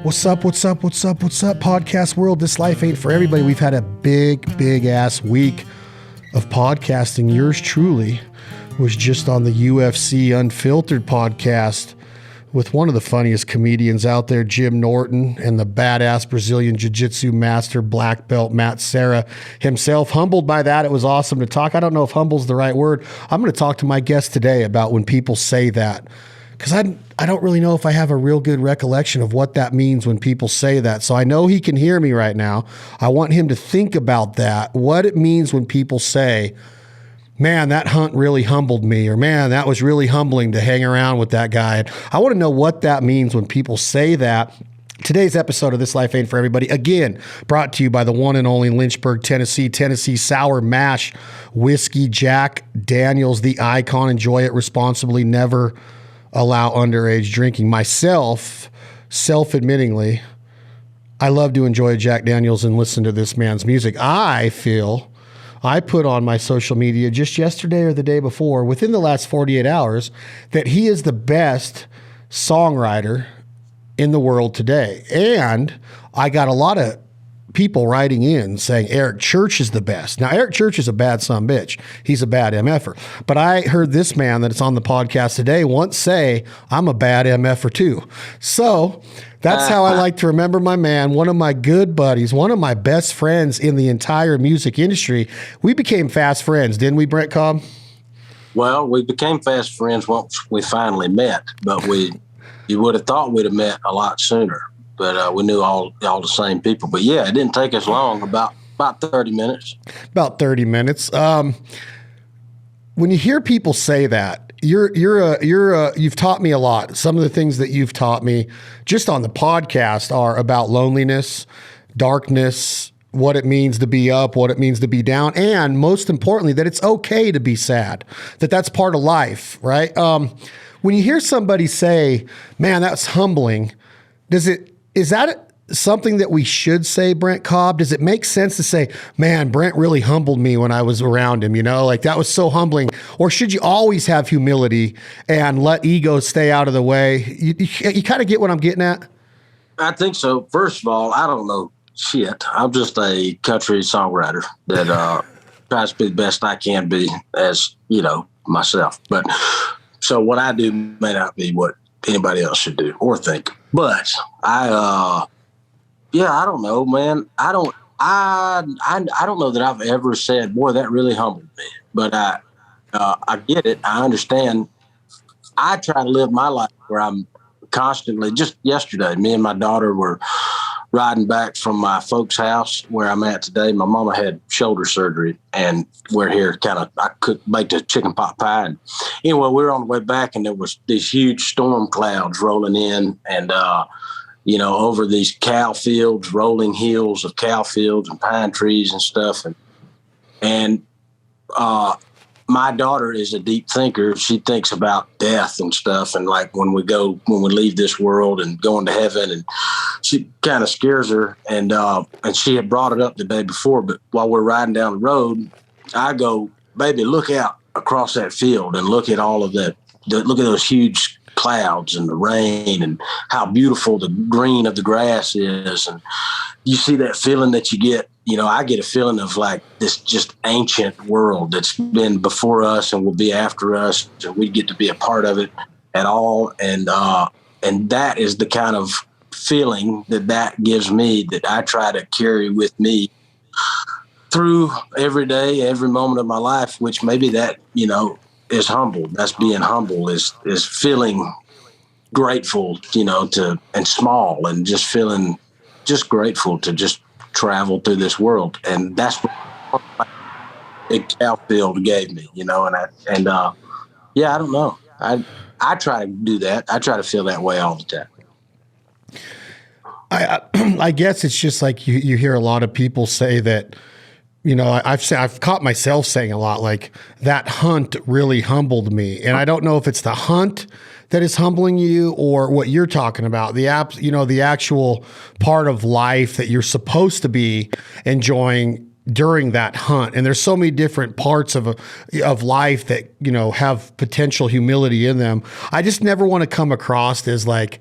What's up, podcast world? This life ain't for everybody. We've had a big ass week of podcasting. Yours truly was just on the UFC Unfiltered podcast with one of the funniest comedians out there, Jim Norton, and the badass Brazilian Jiu-Jitsu master, black belt Matt Serra himself. Humbled by that. It was awesome to talk. I don't know if humble's the right word. I'm going to talk to my guest today about when people say that, because I don't really know if I have a real good recollection of what that means when people say that. So I know he can hear me right now. I want him to think about that, what it means when people say, man, that hunt really humbled me, or man, that was really humbling to hang around with that guy. And I want to know what that means when people say that. Today's episode of This Life Ain't For Everybody, again, brought to you by the one and only Lynchburg, Tennessee Sour Mash Whiskey, Jack Daniels, the icon. Enjoy it responsibly. Never allow underage drinking. Myself, self-admittingly, I love to enjoy Jack Daniels and listen to this man's music. I feel I put on my social media just yesterday or the day before, within the last 48 hours, that he is the best songwriter in the world today. And I got a lot of people writing in saying Eric Church is the best. Now, Eric Church is a bad son bitch. He's a bad MFer. But I heard this man that's on the podcast today once say, I'm a bad MFer too. So that's how I like to remember my man, one of my good buddies, one of my best friends in the entire music industry. We became fast friends, didn't we, Brent Cobb? Well, we became fast friends once we finally met, but you would have thought we'd have met a lot sooner. But we knew all the same people. But yeah, it didn't take us long, about 30 minutes. About 30 minutes. When you hear people say that, you've taught me a lot. Some of the things that you've taught me just on the podcast are about loneliness, darkness, what it means to be up, what it means to be down, and most importantly, that it's okay to be sad, that's part of life, right? When you hear somebody say, man, that's humbling, is that something that we should say, Brent Cobb? Does it make sense to say, man, Brent really humbled me when I was around him, like that was so humbling? Or should you always have humility and let ego stay out of the way? You kind of get what I'm getting at? I think so. First of all, I don't know shit. I'm just a country songwriter that tries to be the best I can be as, myself. But so what I do may not be what anybody else should do or think. But I don't know, man. I don't know that I've ever said, boy, that really humbled me. But I get it. I understand. I try to live my life where I'm constantly, just yesterday, me and my daughter were riding back from my folks' house where I'm at today. My mama had shoulder surgery, and we're here I could make the chicken pot pie. And anyway, we were on the way back, and there was these huge storm clouds rolling in, and, over these cow fields, rolling hills of cow fields and pine trees and stuff. And my daughter is a deep thinker. She thinks about death and stuff. And like when we leave this world and going to heaven, and she kind of scares her. And she had brought it up the day before, but while we're riding down the road, I go, baby, look out across that field and look at all of that. Look at those huge clouds and the rain and how beautiful the green of the grass is. And you see that feeling that you get, I get a feeling of like this just ancient world that's been before us and will be after us. And we get to be a part of it at all. And that is the kind of feeling that gives me, that I try to carry with me through every day, every moment of my life, which maybe that, is humble. That's being humble, is feeling grateful, and small, and just feeling just grateful to just travel through this world. And that's what big cow field gave me, I don't know. I try to do that. I try to feel that way all the time. I guess it's just like you hear a lot of people say that, I've caught myself saying a lot, like, that hunt really humbled me. And I don't know if it's the hunt that is humbling you or what you're talking about, the actual part of life that you're supposed to be enjoying during that hunt. And there's so many different parts of life that, have potential humility in them. I just never want to come across as like,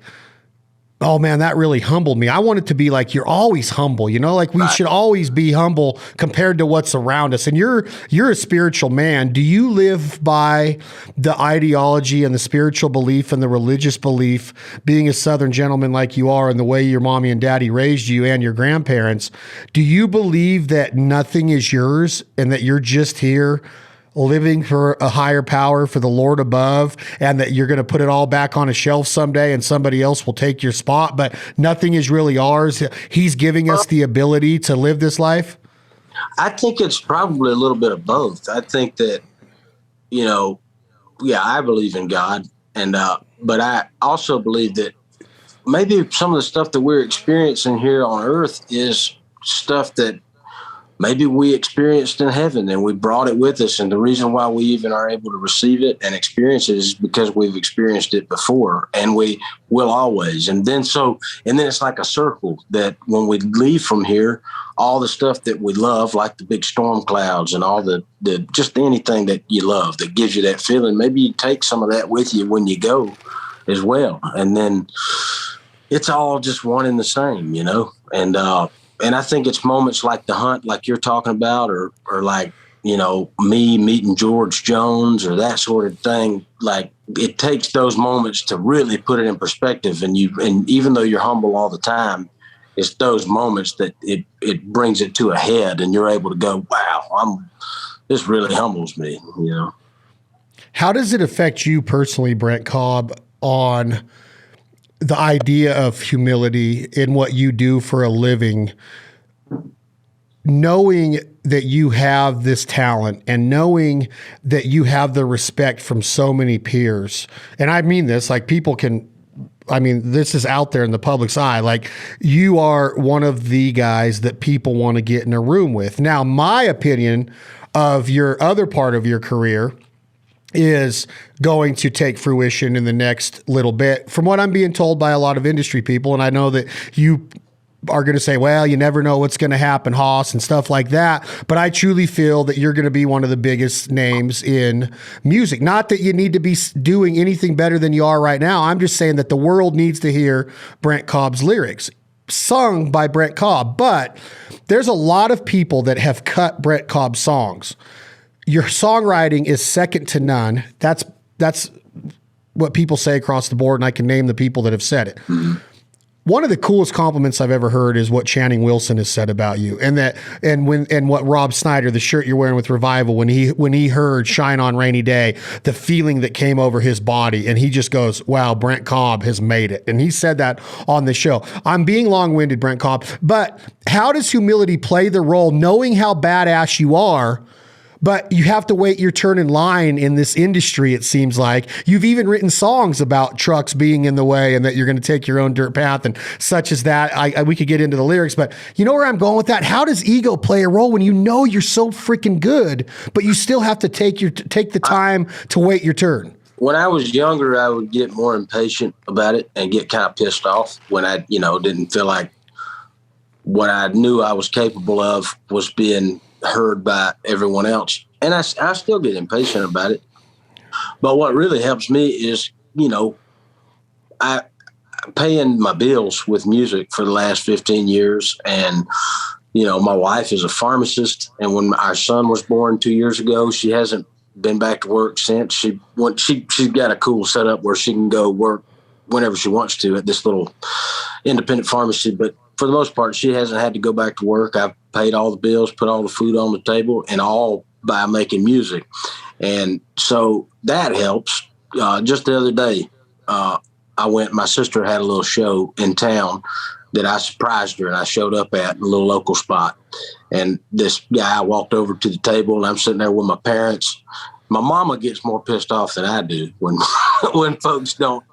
Oh man, that really humbled me. I want it to be like, you're always humble, like we should always be humble compared to what's around us. And you're a spiritual man. Do you live by the ideology and the spiritual belief and the religious belief, being a Southern gentleman like you are and the way your mommy and daddy raised you and your grandparents? Do you believe that nothing is yours and that you're just here living for a higher power, for the Lord above, and that you're going to put it all back on a shelf someday and somebody else will take your spot, but nothing is really ours? He's giving us the ability to live this life? I think it's probably a little bit of both. I think that, I believe in God, and but I also believe that maybe some of the stuff that we're experiencing here on earth is stuff that maybe we experienced in heaven and we brought it with us. And the reason why we even are able to receive it and experience it is because we've experienced it before, and we will always. And then it's like a circle that when we leave from here, all the stuff that we love, like the big storm clouds and all the just anything that you love that gives you that feeling, maybe you take some of that with you when you go as well. And then it's all just one and the same, And I think it's moments like the hunt, like you're talking about, or like, me meeting George Jones or that sort of thing. Like, it takes those moments to really put it in perspective. And even though you're humble all the time, it's those moments that it brings it to a head, and you're able to go, wow, this really humbles me, How does it affect you personally, Brent Cobb, on the idea of humility in what you do for a living, knowing that you have this talent and knowing that you have the respect from so many peers? And I mean this, like, this is out there in the public's eye. Like, you are one of the guys that people want to get in a room with. Now, my opinion of your other part of your career is going to take fruition in the next little bit, from what I'm being told by a lot of industry people. And I know that you are going to say, well, you never know what's going to happen, Hoss, and stuff like that. But I truly feel that you're going to be one of the biggest names in music. Not that you need to be doing anything better than you are right now. I'm just saying that the world needs to hear Brent Cobb's lyrics sung by Brent Cobb. But there's a lot of people that have cut Brent Cobb songs. Your songwriting is second to none. That's what people say across the board, and I can name the people that have said it. Mm-hmm. One of the coolest compliments I've ever heard is what Channing Wilson has said about you, and what Rob Snyder, the shirt you're wearing with Revival, when he heard "Shine on Rainy Day," the feeling that came over his body, and he just goes, "Wow, Brent Cobb has made it." And he said that on the show. I'm being long-winded, Brent Cobb, but how does humility play the role, knowing how badass you are? But you have to wait your turn in line in this industry, it seems like. You've even written songs about trucks being in the way and that you're going to take your own dirt path and such as that. We could get into the lyrics, but you know where I'm going with that? How does ego play a role when you know you're so freaking good, but you still have to take the time to wait your turn? When I was younger, I would get more impatient about it and get kind of pissed off when I, didn't feel like what I knew I was capable of was being heard by everyone else. And I still get impatient about it. But what really helps me is, I paying my bills with music for the last 15 years. And, my wife is a pharmacist. And when our son was born 2 years ago, she hasn't been back to work since. She's got a cool setup where she can go work whenever she wants to at this little independent pharmacy. But for the most part, she hasn't had to go back to work. I've paid all the bills, put all the food on the table, and all by making music. And so that helps. Just the other day, my sister had a little show in town that I surprised her, and I showed up at a little local spot. And this guy walked over to the table, and I'm sitting there with my parents. My mama gets more pissed off than I do when folks don't,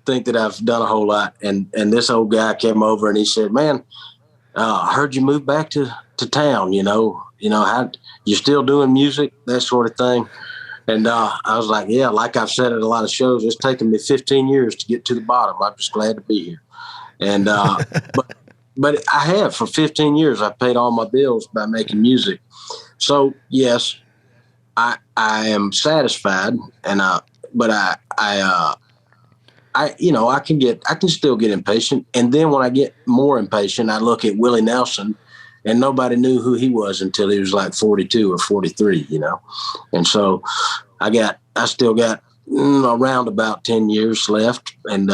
think that I've done a whole lot. And this old guy came over and he said, "Man, I heard you moved back to town, how you still doing music," that sort of thing. And I was like, yeah, like I've said at a lot of shows, it's taken me 15 years to get to the bottom. I'm just glad to be here. And but I have for 15 years, I've paid all my bills by making music. So yes, I am satisfied, and but I I can still get impatient. And then when I get more impatient, I look at Willie Nelson, and nobody knew who he was until he was like 42 or 43, And so I still got around about 10 years left. And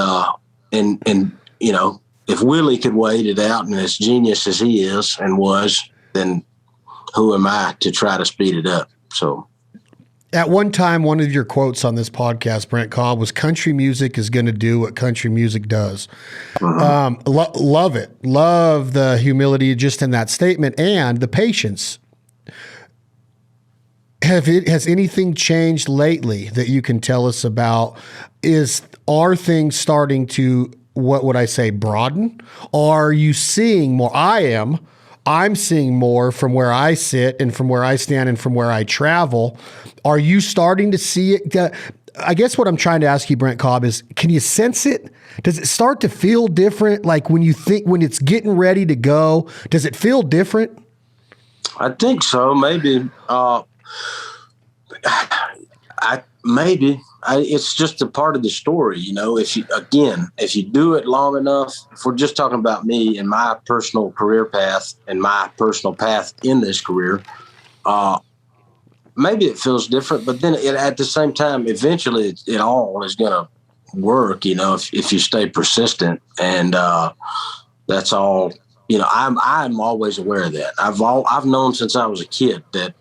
if Willie could wait it out and as genius as he is and was, then who am I to try to speed it up? So. At one time, one of your quotes on this podcast, Brent Cobb, was country music is going to do what country music does. Love it. Love the humility just in that statement and the patience. Has anything changed lately that you can tell us about? Are things starting to, what would I say, broaden? Are you seeing more? I'm seeing more from where I sit and from where I stand and from where I travel. Are you starting to see it? I guess what I'm trying to ask you, Brent Cobb, is can you sense it? Does it start to feel different? Like when it's getting ready to go, does it feel different? I think so. Maybe. It's just a part of the story, if you do it long enough. If we're just talking about me and my personal career path and my personal path in this career, maybe it feels different, but then at the same time, eventually it all is going to work, if you stay persistent. And that's all. I'm always aware of that. I've known since I was a kid that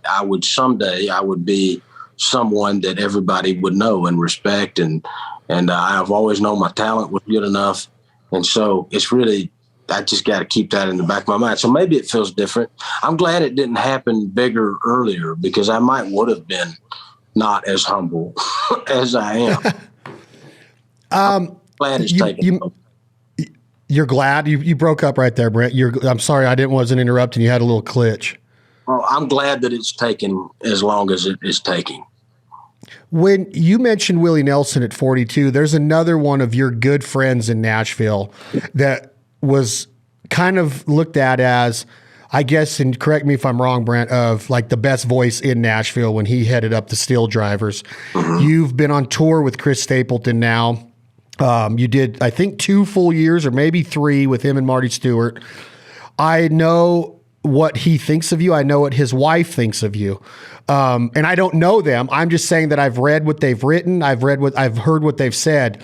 someday I would be someone that everybody would know and respect. And I've always known my talent was good enough. And so it's really, I just got to keep that in the back of my mind. So maybe it feels different. I'm glad it didn't happen bigger earlier, because I would have been not as humble as I am. I'm glad it's taken. You're glad you broke up right there, Brent. I'm sorry. Wasn't interrupting. You had a little glitch. Well, I'm glad that it's taken as long as it is taking. When you mentioned Willie Nelson at 42, there's another one of your good friends in Nashville that was kind of looked at as, I guess, and correct me if I'm wrong, Brent, of like the best voice in Nashville when he headed up the Steel Drivers. Mm-hmm. You've been on tour with Chris Stapleton now. You did, I think, 2 full years or maybe 3 with him and Marty Stewart. I know what he thinks of you. I know what his wife thinks of you. And I don't know them. I'm just saying that I've read what they've written. I've heard what they've said.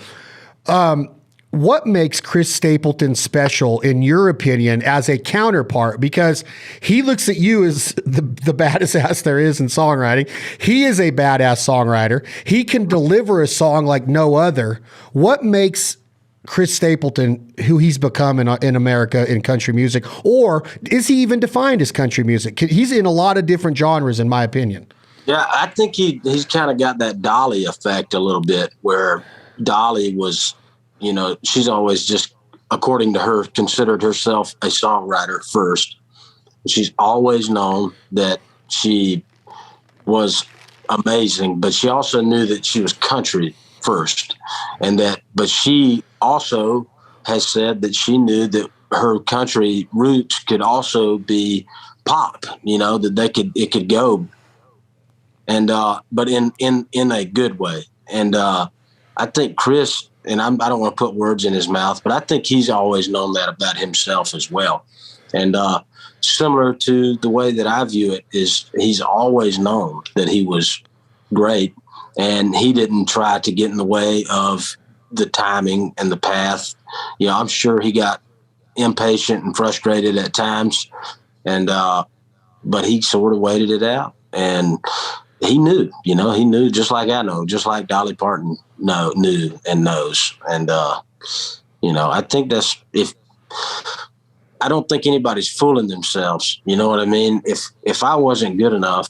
What makes Chris Stapleton special, in your opinion, as a counterpart? Because he looks at you as the baddest ass there is in songwriting. He is a badass songwriter. He can deliver a song like no other. What makes Chris Stapleton who he's become in America in country music? Or is he even defined as country music? He's in a lot of different genres, in my opinion. Yeah, I think he's kind of got that Dolly effect a little bit, where Dolly was, she's always just, according to her, considered herself a songwriter first. She's always known that she was amazing, but she also knew that she was country first. But she also has said that she knew that her country roots could also be pop, that it could go. And, but in a good way. And, I think Chris, and I don't want to put words in his mouth, but I think he's always known that about himself as well. And similar to the way that I view it is he's always known that he was great, and he didn't try to get in the way of the timing and the path. I'm sure he got impatient and frustrated at times, and but he sort of waited it out, and he knew, he knew, just like I know, just like Dolly Parton knew and knows. And, I think I don't think anybody's fooling themselves. You know what I mean? If I wasn't good enough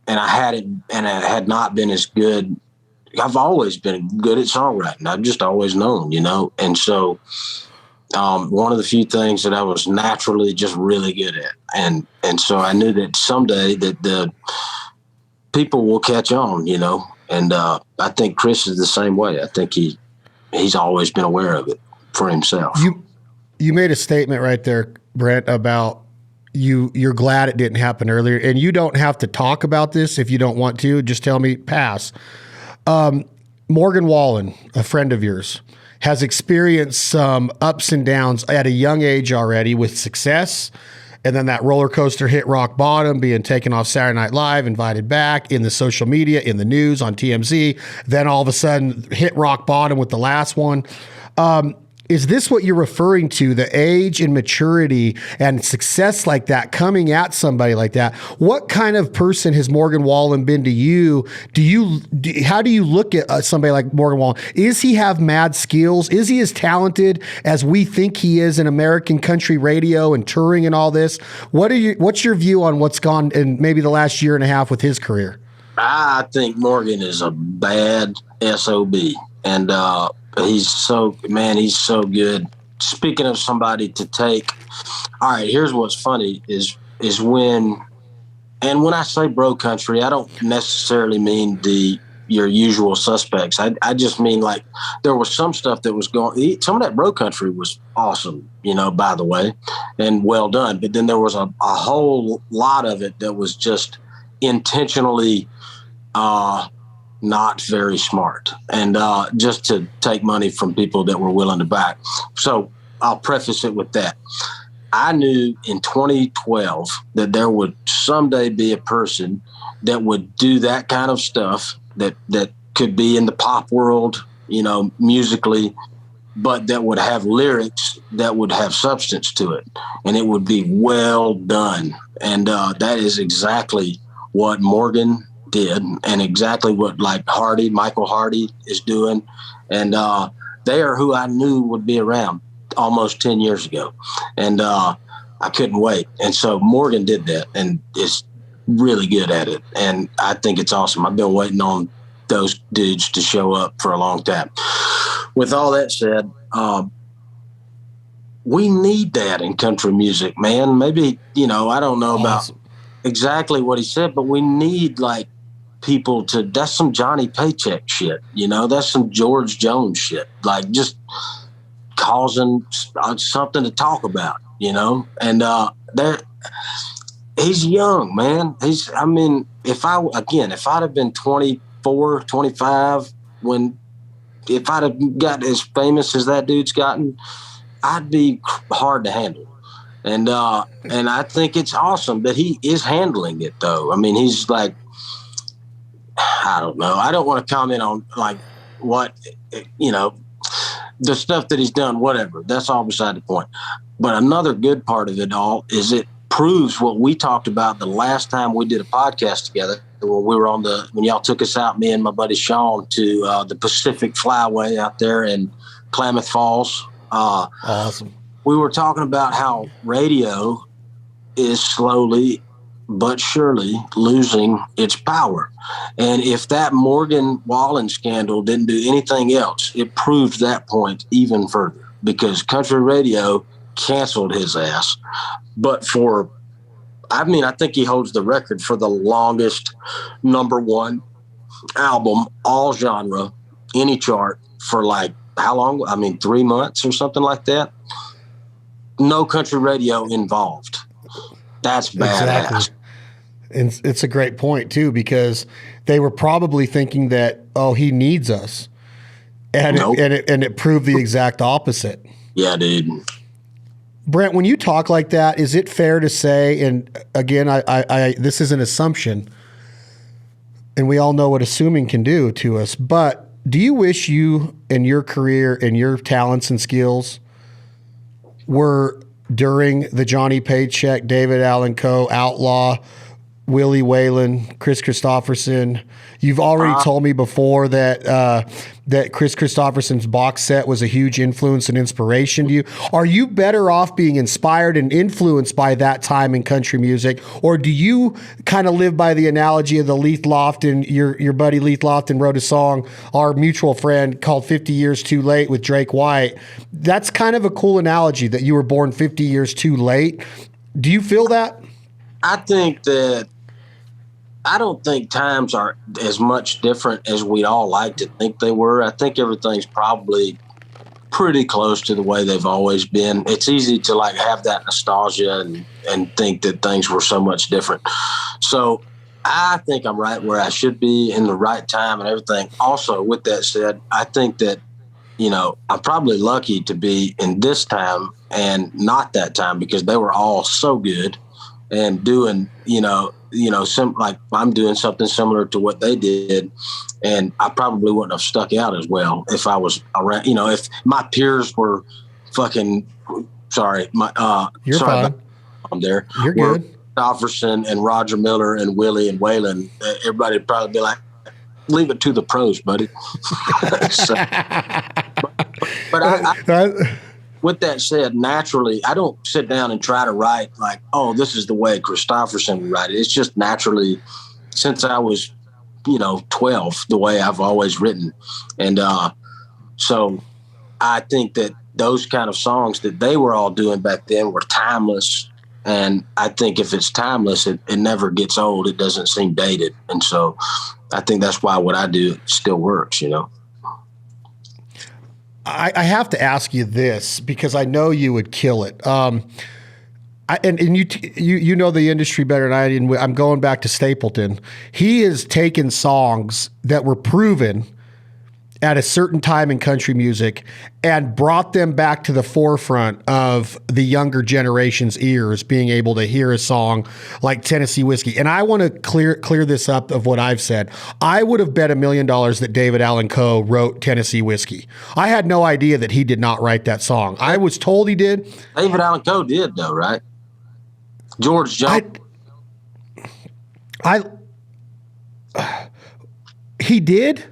and I had not been as good, I've always been good at songwriting. I've just always known, and so, one of the few things that I was naturally just really good at. And so I knew that someday that the people will catch on, and I think Chris is the same way. I think he's always been aware of it for himself. You made a statement right there, Brent, about you're glad it didn't happen earlier, and you don't have to talk about this if you don't want to. Just tell me, pass. Morgan Wallen, a friend of yours, has experienced some ups and downs at a young age already with success. And then that roller coaster hit rock bottom, being taken off Saturday Night Live, invited back in the social media, in the news, on TMZ. Then all of a sudden hit rock bottom with the last one. Is this what you're referring to, the age and maturity and success like that coming at somebody like that? What kind of person has Morgan Wallen been to you? How do you look at somebody like Morgan Wallen? Is he have mad skills? Is he as talented as we think he is in American country radio and touring and all this? What's your view on what's gone in maybe the last year and a half with his career? I think Morgan is a bad SOB. And, he's so good. Speaking of somebody to take, all right, here's what's funny is when I say bro country, I don't necessarily mean your usual suspects. I just mean like there was some stuff that was going, some of that bro country was awesome, by the way, and well done. But then there was a whole lot of it that was just intentionally, not very smart, and just to take money from people that were willing to back. So I'll preface it with that. I knew in 2012 that there would someday be a person that would do that kind of stuff that could be in the pop world, musically, but that would have lyrics that would have substance to it, and it would be well done. And that is exactly what Morgan did, and exactly what Michael Hardy is doing. And they are who I knew would be around almost 10 years ago. And I couldn't wait. And so Morgan did that and is really good at it. And I think it's awesome. I've been waiting on those dudes to show up for a long time. With all that said, we need that in country music, man. Maybe, I don't know about exactly what he said, but we need people that's some Johnny Paycheck shit, that's some George Jones shit, just causing something to talk about, and he's young, man. If I'd have been 24, 25, if I'd have got as famous as that dude's gotten, I'd be hard to handle. And I think it's awesome that he is handling it, though. He's I don't know. I don't want to comment on what, the stuff that he's done, whatever. That's all beside the point. But another good part of it all is it proves what we talked about the last time we did a podcast together, when we were when y'all took us out, me and my buddy Sean, to the Pacific Flyway out there in Klamath Falls. Awesome. We were talking about how radio is slowly but surely losing its power. And if that Morgan Wallen scandal didn't do anything else, it proved that point even further, because country radio canceled his ass. But I think he holds the record for the longest #1 album, all genre, any chart, for how long? 3 months or something like that. No country radio involved. That's badass. Exactly. And it's a great point too, because they were probably thinking that, he needs us, and nope. it proved the exact opposite. Yeah, dude. Brent, when you talk like that, is it fair to say? And again, I this is an assumption, and we all know what assuming can do to us. But do you wish you and your career and your talents and skills were during the Johnny Paycheck, David Allan Coe, Outlaw, Willie Whalen, Chris Christopherson? You've already told me before that Chris Christopherson's box set was a huge influence and inspiration to you. Are you better off being inspired and influenced by that time in country music, or do you kind of live by the analogy of the Leith Lofton? Your buddy Leith Lofton wrote a song, our mutual friend, called 50 Years Too Late with Drake White. That's kind of a cool analogy, that you were born 50 years too late. Do you feel that? I don't think times are as much different as we all like to think they were. I think everything's probably pretty close to the way they've always been. It's easy to have that nostalgia and think that things were so much different. So I think I'm right where I should be in the right time and everything. Also, with that said, I think that, I'm probably lucky to be in this time and not that time because they were all so good and doing, like I'm doing something similar to what they did. And I probably wouldn't have stuck out as well if I was around, if my peers were fucking, You're fine. I'm there. You're good. Christopherson and Roger Miller and Willie and Waylon, everybody would probably be like, leave it to the pros, buddy. So, but I, with that said, naturally, I don't sit down and try to write like, oh, this is the way Christopherson would write it. It's just naturally, since I was, 12, the way I've always written. And so I think that those kind of songs that they were all doing back then were timeless. And I think if it's timeless, it never gets old. It doesn't seem dated. And so I think that's why what I do still works, I have to ask you this because I know you would kill it. And you know the industry better than I do. I'm going back to Stapleton. He has taken songs that were proven at a certain time in country music and brought them back to the forefront of the younger generation's ears, being able to hear a song like Tennessee Whiskey. And I want to clear this up of what I've said. I would have bet $1 million that David Allan Coe wrote Tennessee Whiskey. I had no idea that he did not write that song. I was told he did. David Allan Coe did though, right? George Jones. He did?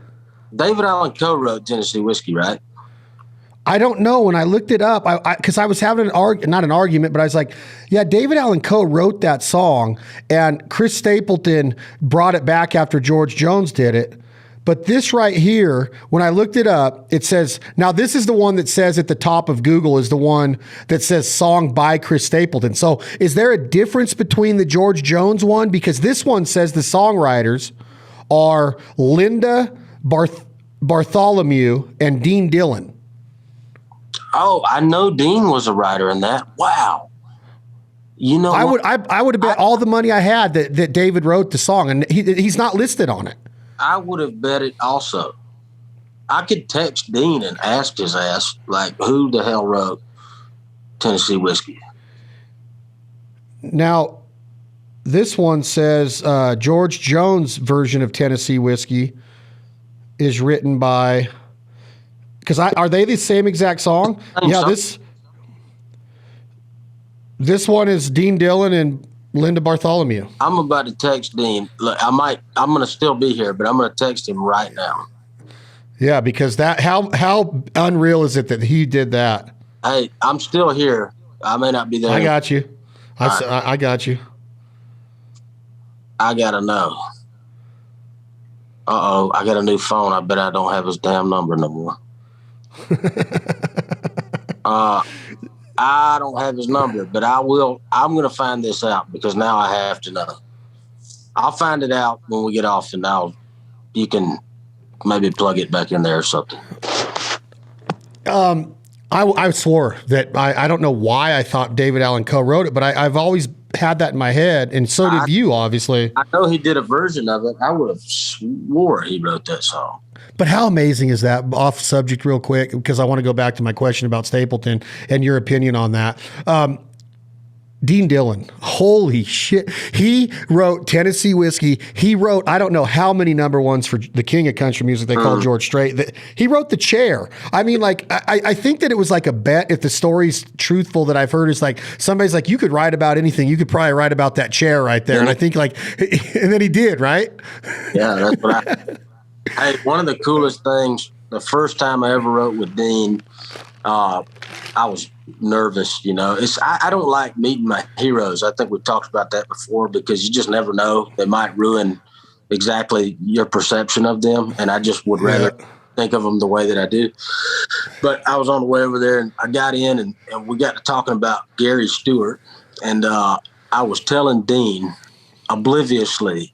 David Allan Coe wrote Tennessee Whiskey, right? I don't know. When I looked it up, because I was having not an argument, but I was like, yeah, David Allan Coe wrote that song, and Chris Stapleton brought it back after George Jones did it. But this right here, when I looked it up, it says, now this is the one that says at the top of Google is the one that says song by Chris Stapleton. So is there a difference between the George Jones one? Because this one says the songwriters are Linda Bartholomew and Dean Dillon. Oh, I know Dean was a writer in that. Wow. I would have bet all the money I had that David wrote the song, and he's not listed on it. I would have bet it also. I could text Dean and ask his ass, like, who the hell wrote Tennessee Whiskey? Now, this one says George Jones' version of Tennessee Whiskey is written by, because are they the same exact song? Yeah, this one is Dean Dillon and Linda Bartholomew. I'm about to text Dean. Look, I'm going to still be here, but I'm going to text him right now. Yeah, because how unreal is it that he did that? Hey, I'm still here. I may not be there. I got you. I got you. I got to know. Uh-oh, I got a new phone. I bet I don't have his damn number no more. I don't have his number, but I will. I'm going to find this out because now I have to know. I'll find it out when we get off, and you can maybe plug it back in there or something. I swore that I don't know why I thought David Allan Coe wrote it, but I've always had that in my head, and so did you, obviously. I know he did a version of it. I would have swore he wrote that song. But how amazing is that? Off subject real quick, because I want to go back to my question about Stapleton and your opinion on that. Dean Dillon, holy shit. He wrote Tennessee Whiskey. He wrote, I don't know how many number ones for the king of country music they call George Strait. He wrote The Chair. I mean, like, I think that it was like a bet, if the story's truthful that I've heard, is like, somebody's like, you could write about anything. You could probably write about that chair right there. And I think like, and then he did, right? Yeah, that's what hey, one of the coolest things, the first time I ever wrote with Dean, I was nervous, I don't like meeting my heroes. I think we talked about that before because you just never know. They might ruin exactly your perception of them. And I just would rather think of them the way that I do. But I was on the way over there and I got in and we got to talking about Gary Stewart. And I was telling Dean obliviously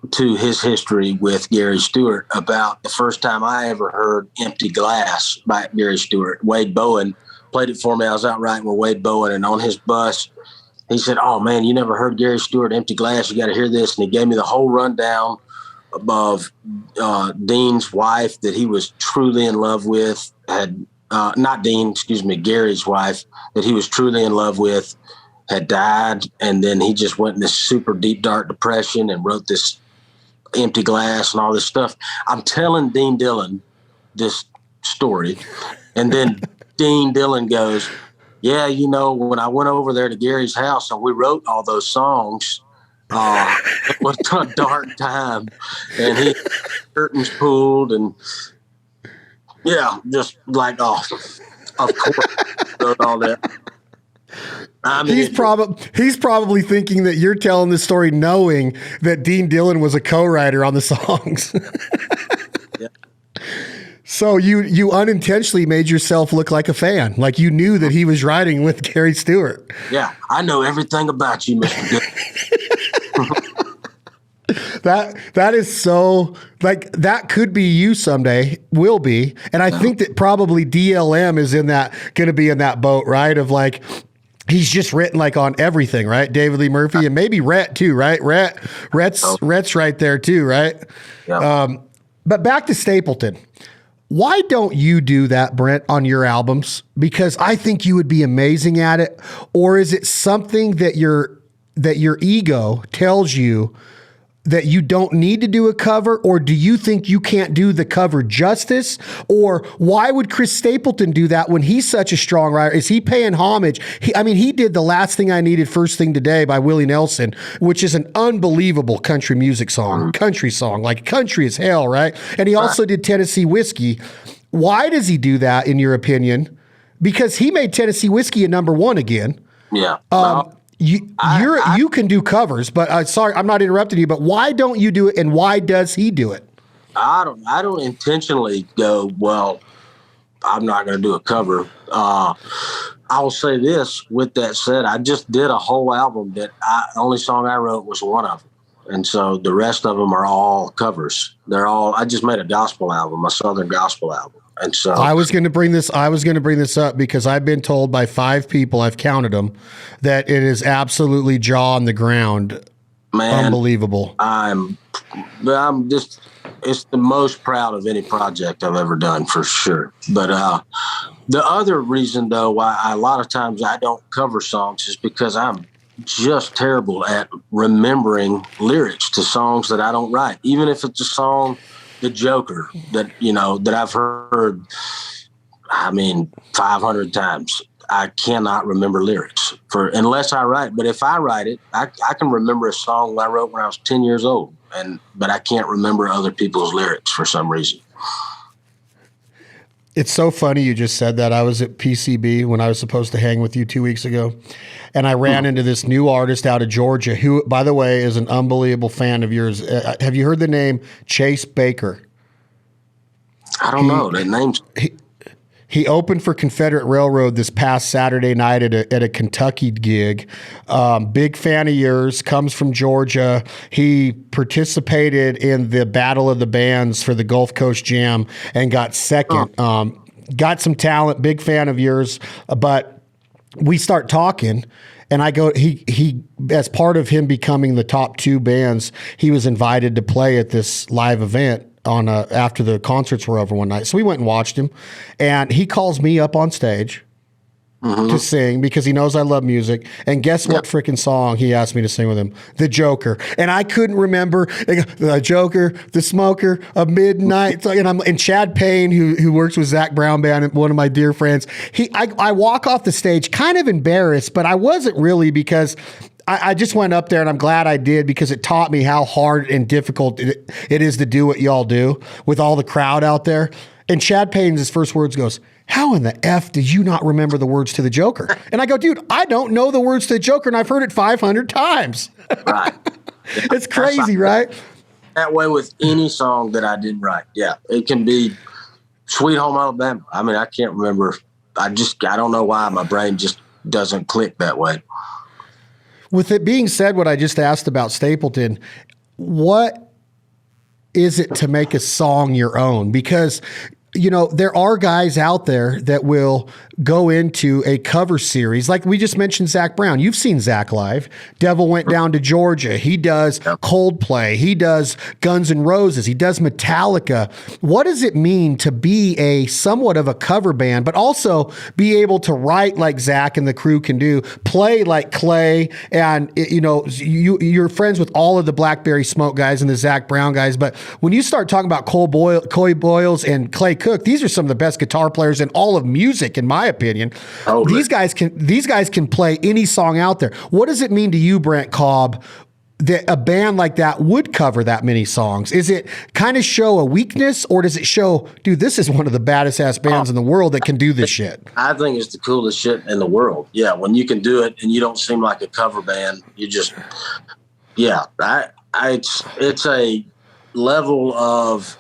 to his history with Gary Stewart about the first time I ever heard Empty Glass by Gary Stewart. Wade Bowen played it for me. I was out riding with Wade Bowen, and on his bus, he said, "Oh man, you never heard Gary Stewart, Empty Glass. You got to hear this." And he gave me the whole rundown of Dean's wife that he was truly in love with. Not Dean, excuse me, Gary's wife that he was truly in love with had died, and then he just went in this super deep dark depression and wrote this Empty Glass and all this stuff. I'm telling Dean Dillon this story, and then Dean Dillon goes, "Yeah, you know, when I went over there to Gary's house and we wrote all those songs, it was a dark time, and he curtains pulled, and yeah, just like, oh, of course, wrote all that." I mean, he's probably thinking that you're telling the story knowing that Dean Dillon was a co-writer on the songs. Yeah. So you unintentionally made yourself look like a fan, like you knew that he was writing with Gary Stewart. Yeah, I know everything about you, Mr. Dillon. That is so, like, that could be you someday, will be. And I think that probably DLM is going to be in that boat, right? Of like, he's just written like on everything, right? David Lee Murphy and maybe Rhett too, right? Rhett's right there too, right? Yeah. But back to Stapleton. Why don't you do that, Brent, on your albums? Because I think you would be amazing at it. Or is it something that your ego tells you that you don't need to do a cover? Or do you think you can't do the cover justice? Or why would Chris Stapleton do that when he's such a strong writer? Is he paying homage? He did The Last Thing I Needed, First Thing Today by Willie Nelson, which is an unbelievable country music song, like country as hell, right? And he also did Tennessee Whiskey. Why does he do that, in your opinion? Because he made Tennessee Whiskey a number one again. Yeah. You can do covers, but sorry, I'm not interrupting you, but why don't you do it, and why does he do it? I don't intentionally go, well, I'm not going to do a cover. I will say this, with that said, I just did a whole album that the only song I wrote was one of them. And so the rest of them are all covers. I just made a gospel album, a Southern gospel album. And so I was going to bring this up because I've been told by 5 people, I've counted them, that it is absolutely jaw on the ground. Man, unbelievable. It's the most proud of any project I've ever done, for sure. But the other reason, though, why a lot of times I don't cover songs is because I'm just terrible at remembering lyrics to songs that I don't write. Even if it's a song, The Joker, that I've heard, 500 times. I cannot remember lyrics unless I write. But if I write it, I can remember a song I wrote when I was 10 years old, but I can't remember other people's lyrics for some reason. It's so funny you just said that. I was at PCB when I was supposed to hang with you 2 weeks ago, and I ran into this new artist out of Georgia who, by the way, is an unbelievable fan of yours. Have you heard the name Chase Baker? I don't know. That name's... He opened for Confederate Railroad this past Saturday night at a Kentucky gig. Big fan of yours, comes from Georgia. He participated in the Battle of the Bands for the Gulf Coast Jam and got second. Got some talent, big fan of yours. But we start talking, and I go, he as part of him becoming the top 2 bands, he was invited to play at this live event after the concerts were over one night. So we went and watched him, and he calls me up on stage to sing because he knows I love music. And guess what freaking song he asked me to sing with him? The Joker. And I couldn't remember the Joker, the Smoker, of Midnight. And Chad Payne, who works with Zach Brown Band, one of my dear friends, I walk off the stage kind of embarrassed, but I wasn't really, because I just went up there, and I'm glad I did, because it taught me how hard and difficult it is to do what y'all do with all the crowd out there. And Chad Payne's first words goes, "How in the F did you not remember the words to the Joker?" And I go, "Dude, I don't know the words to the Joker, and I've heard it 500 times. Right. It's crazy, right? That way with any song that I didn't write. Yeah. It can be Sweet Home Alabama. I can't remember. I don't know why my brain just doesn't click that way. With it being said, what I just asked about Stapleton, what is it to make a song your own? Because there are guys out there that will go into a cover series. Like we just mentioned Zach Brown. You've seen Zach live. Devil Went Down to Georgia. He does Coldplay. He does Guns N' Roses. He does Metallica. What does it mean to be a somewhat of a cover band, but also be able to write like Zach and the crew can do, play like Clay, and you're friends with all of the Blackberry Smoke guys and the Zach Brown guys. But when you start talking about Coy Boyles and Clay Cook, these are some of the best guitar players in all of music, in my opinion. Totally. These guys can play any song out there. What does it mean to you, Brent Cobb, that a band like that would cover that many songs? Is it kind of show a weakness, or does it show, dude, this is one of the baddest ass bands in the world that can do this shit? I think it's the coolest shit in the world. Yeah, when you can do it and you don't seem like a cover band, you just, it's a level of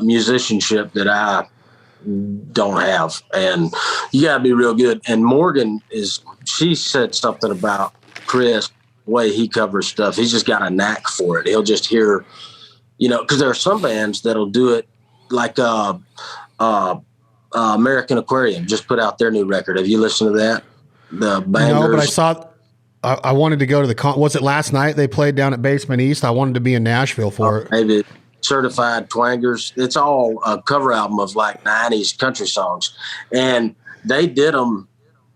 musicianship that I don't have, and you gotta be real good. And Morgan she said something about Chris, the way he covers stuff. He's just got a knack for it. He'll just hear, because there are some bands that'll do it, like American Aquarium just put out their new record. Have you listened to that? The Bangers? No, but I saw. I wanted to go to was it last night they played down at Basement East? I wanted to be in Nashville for it. Maybe. Certified Twangers. It's all a cover album of like 90s country songs. And they did them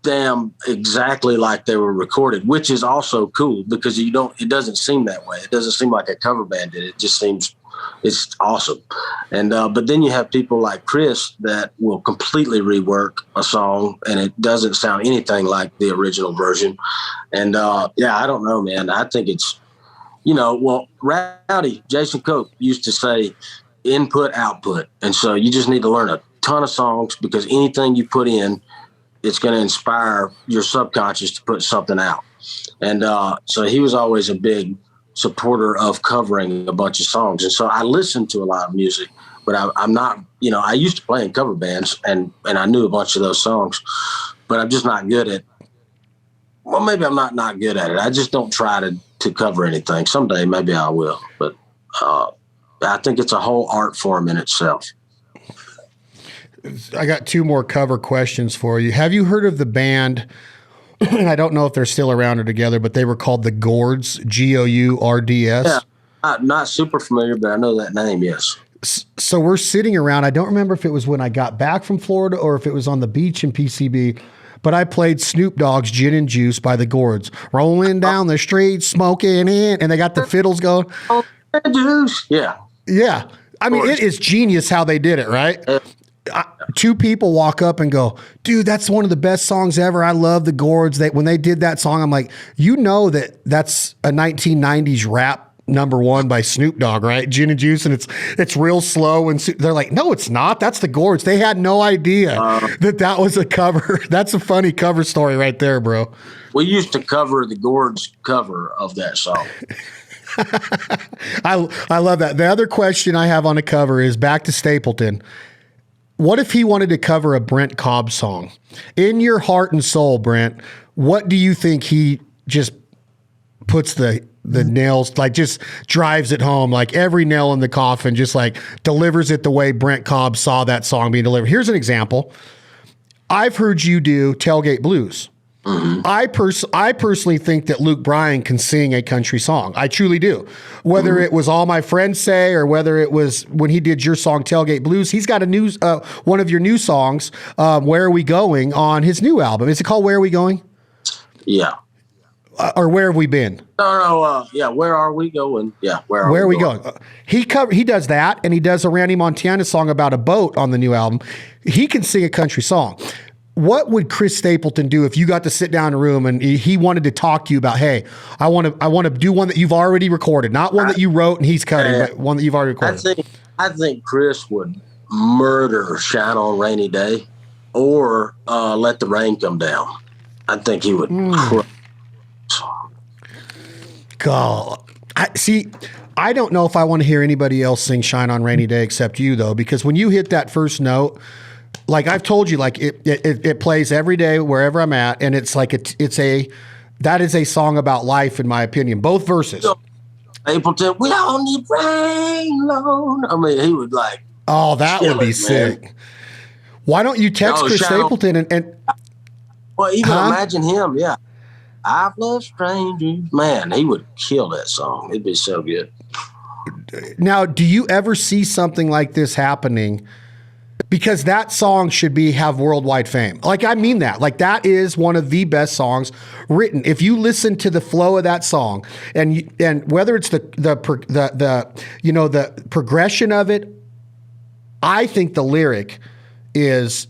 damn exactly like they were recorded, which is also cool because it doesn't seem that way. It doesn't seem like a cover band did. It just seems it's awesome. And but then you have people like Chris that will completely rework a song and it doesn't sound anything like the original version. And I don't know, man. I think it's Rowdy, Jason Cope used to say input, output. And so you just need to learn a ton of songs because anything you put in, it's going to inspire your subconscious to put something out. And so he was always a big supporter of covering a bunch of songs. And so I listened to a lot of music, but I'm not, I used to play in cover bands and I knew a bunch of those songs, but I'm just not good at, well, maybe I'm not good at it. I just don't try to cover anything. Someday maybe I will, but I think it's a whole art form in itself. I got two more cover questions for you. Have you heard of the band, and I don't know if they're still around or together, but they were called the Gourds, Gourds? Yeah, not super familiar, but I know that name, yes. So we're sitting around. I don't remember if it was when I got back from Florida or if it was on the beach in PCB, but I played Snoop Dogg's Gin and Juice by the Gourds. Rolling down the street, smoking it, and they got the fiddles going. Yeah. Yeah. I mean, it is genius how they did it, right? Two people walk up and go, dude, that's one of the best songs ever. I love the Gourds. When they did that song, I'm like, that's a 1990s rap number one by Snoop Dogg, right? Gin and Juice, and it's real slow. And they're like, no, it's not. That's the Gourds. They had no idea that was a cover. That's a funny cover story right there, bro. We used to cover the Gourds cover of that song. I love that. The other question I have on a cover is back to Stapleton. What if he wanted to cover a Brent Cobb song? In your heart and soul, Brent, what do you think he just puts the nails, like just drives it home, like every nail in the coffin, just like delivers it the way Brent Cobb saw that song being delivered? Here's an example. I've heard you do Tailgate Blues. Mm-hmm. I personally think that Luke Bryan can sing a country song. I truly do. Whether it was All My Friends Say or whether it was when he did your song Tailgate Blues, he's got one of your new songs, Where Are We Going, on his new album. Is it called Where Are We Going? Yeah. Or Where Have We Been? No. Yeah. Where Are We Going? Yeah. Where Are We Going? He does that, and he does a Randy Montana song about a boat on the new album. He can sing a country song. What would Chris Stapleton do if you got to sit down in a room and he wanted to talk to you about, hey, I want to do one that you've already recorded, not one that you wrote and he's cutting, but one that you've already recorded? I think Chris would murder Shine on Rainy Day or Let the Rain Come Down. I think he would. God, I don't know if I want to hear anybody else sing Shine on Rainy Day except you, though, because when you hit that first note, like I've told you, like it plays every day wherever I'm at, and it's like that is a song about life, in my opinion. Both verses. Stapleton, we all need rain alone. I mean, he would like Oh, that Kill would be it, sick. man. Why don't you text Chris Stapleton and well, even imagine him. Yeah. I've loved strangers. Man, he would kill that song. It'd be so good. Now, do you ever see something like this happening? Because that song should have worldwide fame. Like, I mean that. Like, that is one of the best songs written. If you listen to the flow of that song, and whether it's the progression of it, I think the lyric is.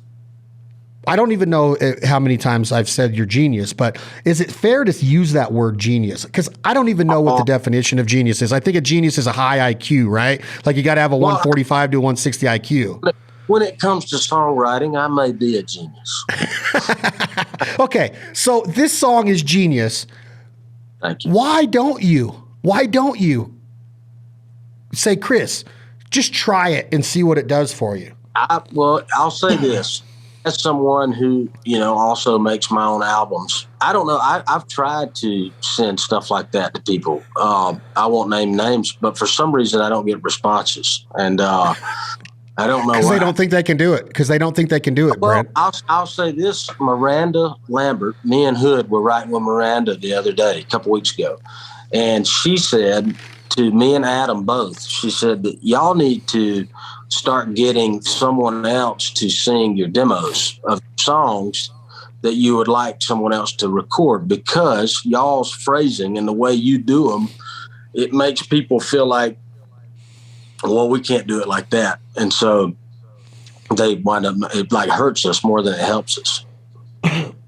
I don't even know how many times I've said you're genius, but is it fair to use that word genius? Because I don't even know what the definition of genius is. I think a genius is a high IQ, right? Like you got to have a 145 to 160 IQ. When it comes to songwriting, I may be a genius. Okay, so this song is genius. Thank you. Why don't you say, Chris, just try it and see what it does for you? I'll say this. As someone who, also makes my own albums, I don't know. I've tried to send stuff like that to people. I won't name names, but for some reason I don't get responses. And I don't know why. Because they don't think they can do it. Well, Brent. I'll say this. Miranda Lambert, me and Hood were writing with Miranda the other day, a couple weeks ago. And she said to me and Adam both, she said that y'all need to start getting someone else to sing your demos of songs that you would like someone else to record, because y'all's phrasing and the way you do them, it makes people feel like, well, we can't do it like that. And so they wind up, it like hurts us more than it helps us.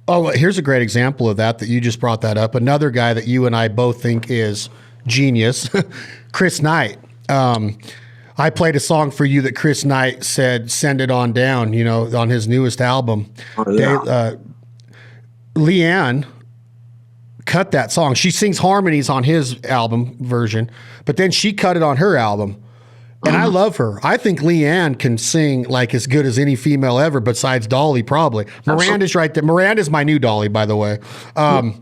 Oh, here's a great example of that you just brought that up. Another guy that you and I both think is genius, Chris Knight. I played a song for you that Chris Knight said, send it on down, on his newest album. Oh, yeah. Leanne cut that song. She sings harmonies on his album version, but then she cut it on her album. And I love her. I think Leanne can sing like as good as any female ever, besides Dolly, probably. Miranda's right there. Miranda's my new Dolly, by the way. But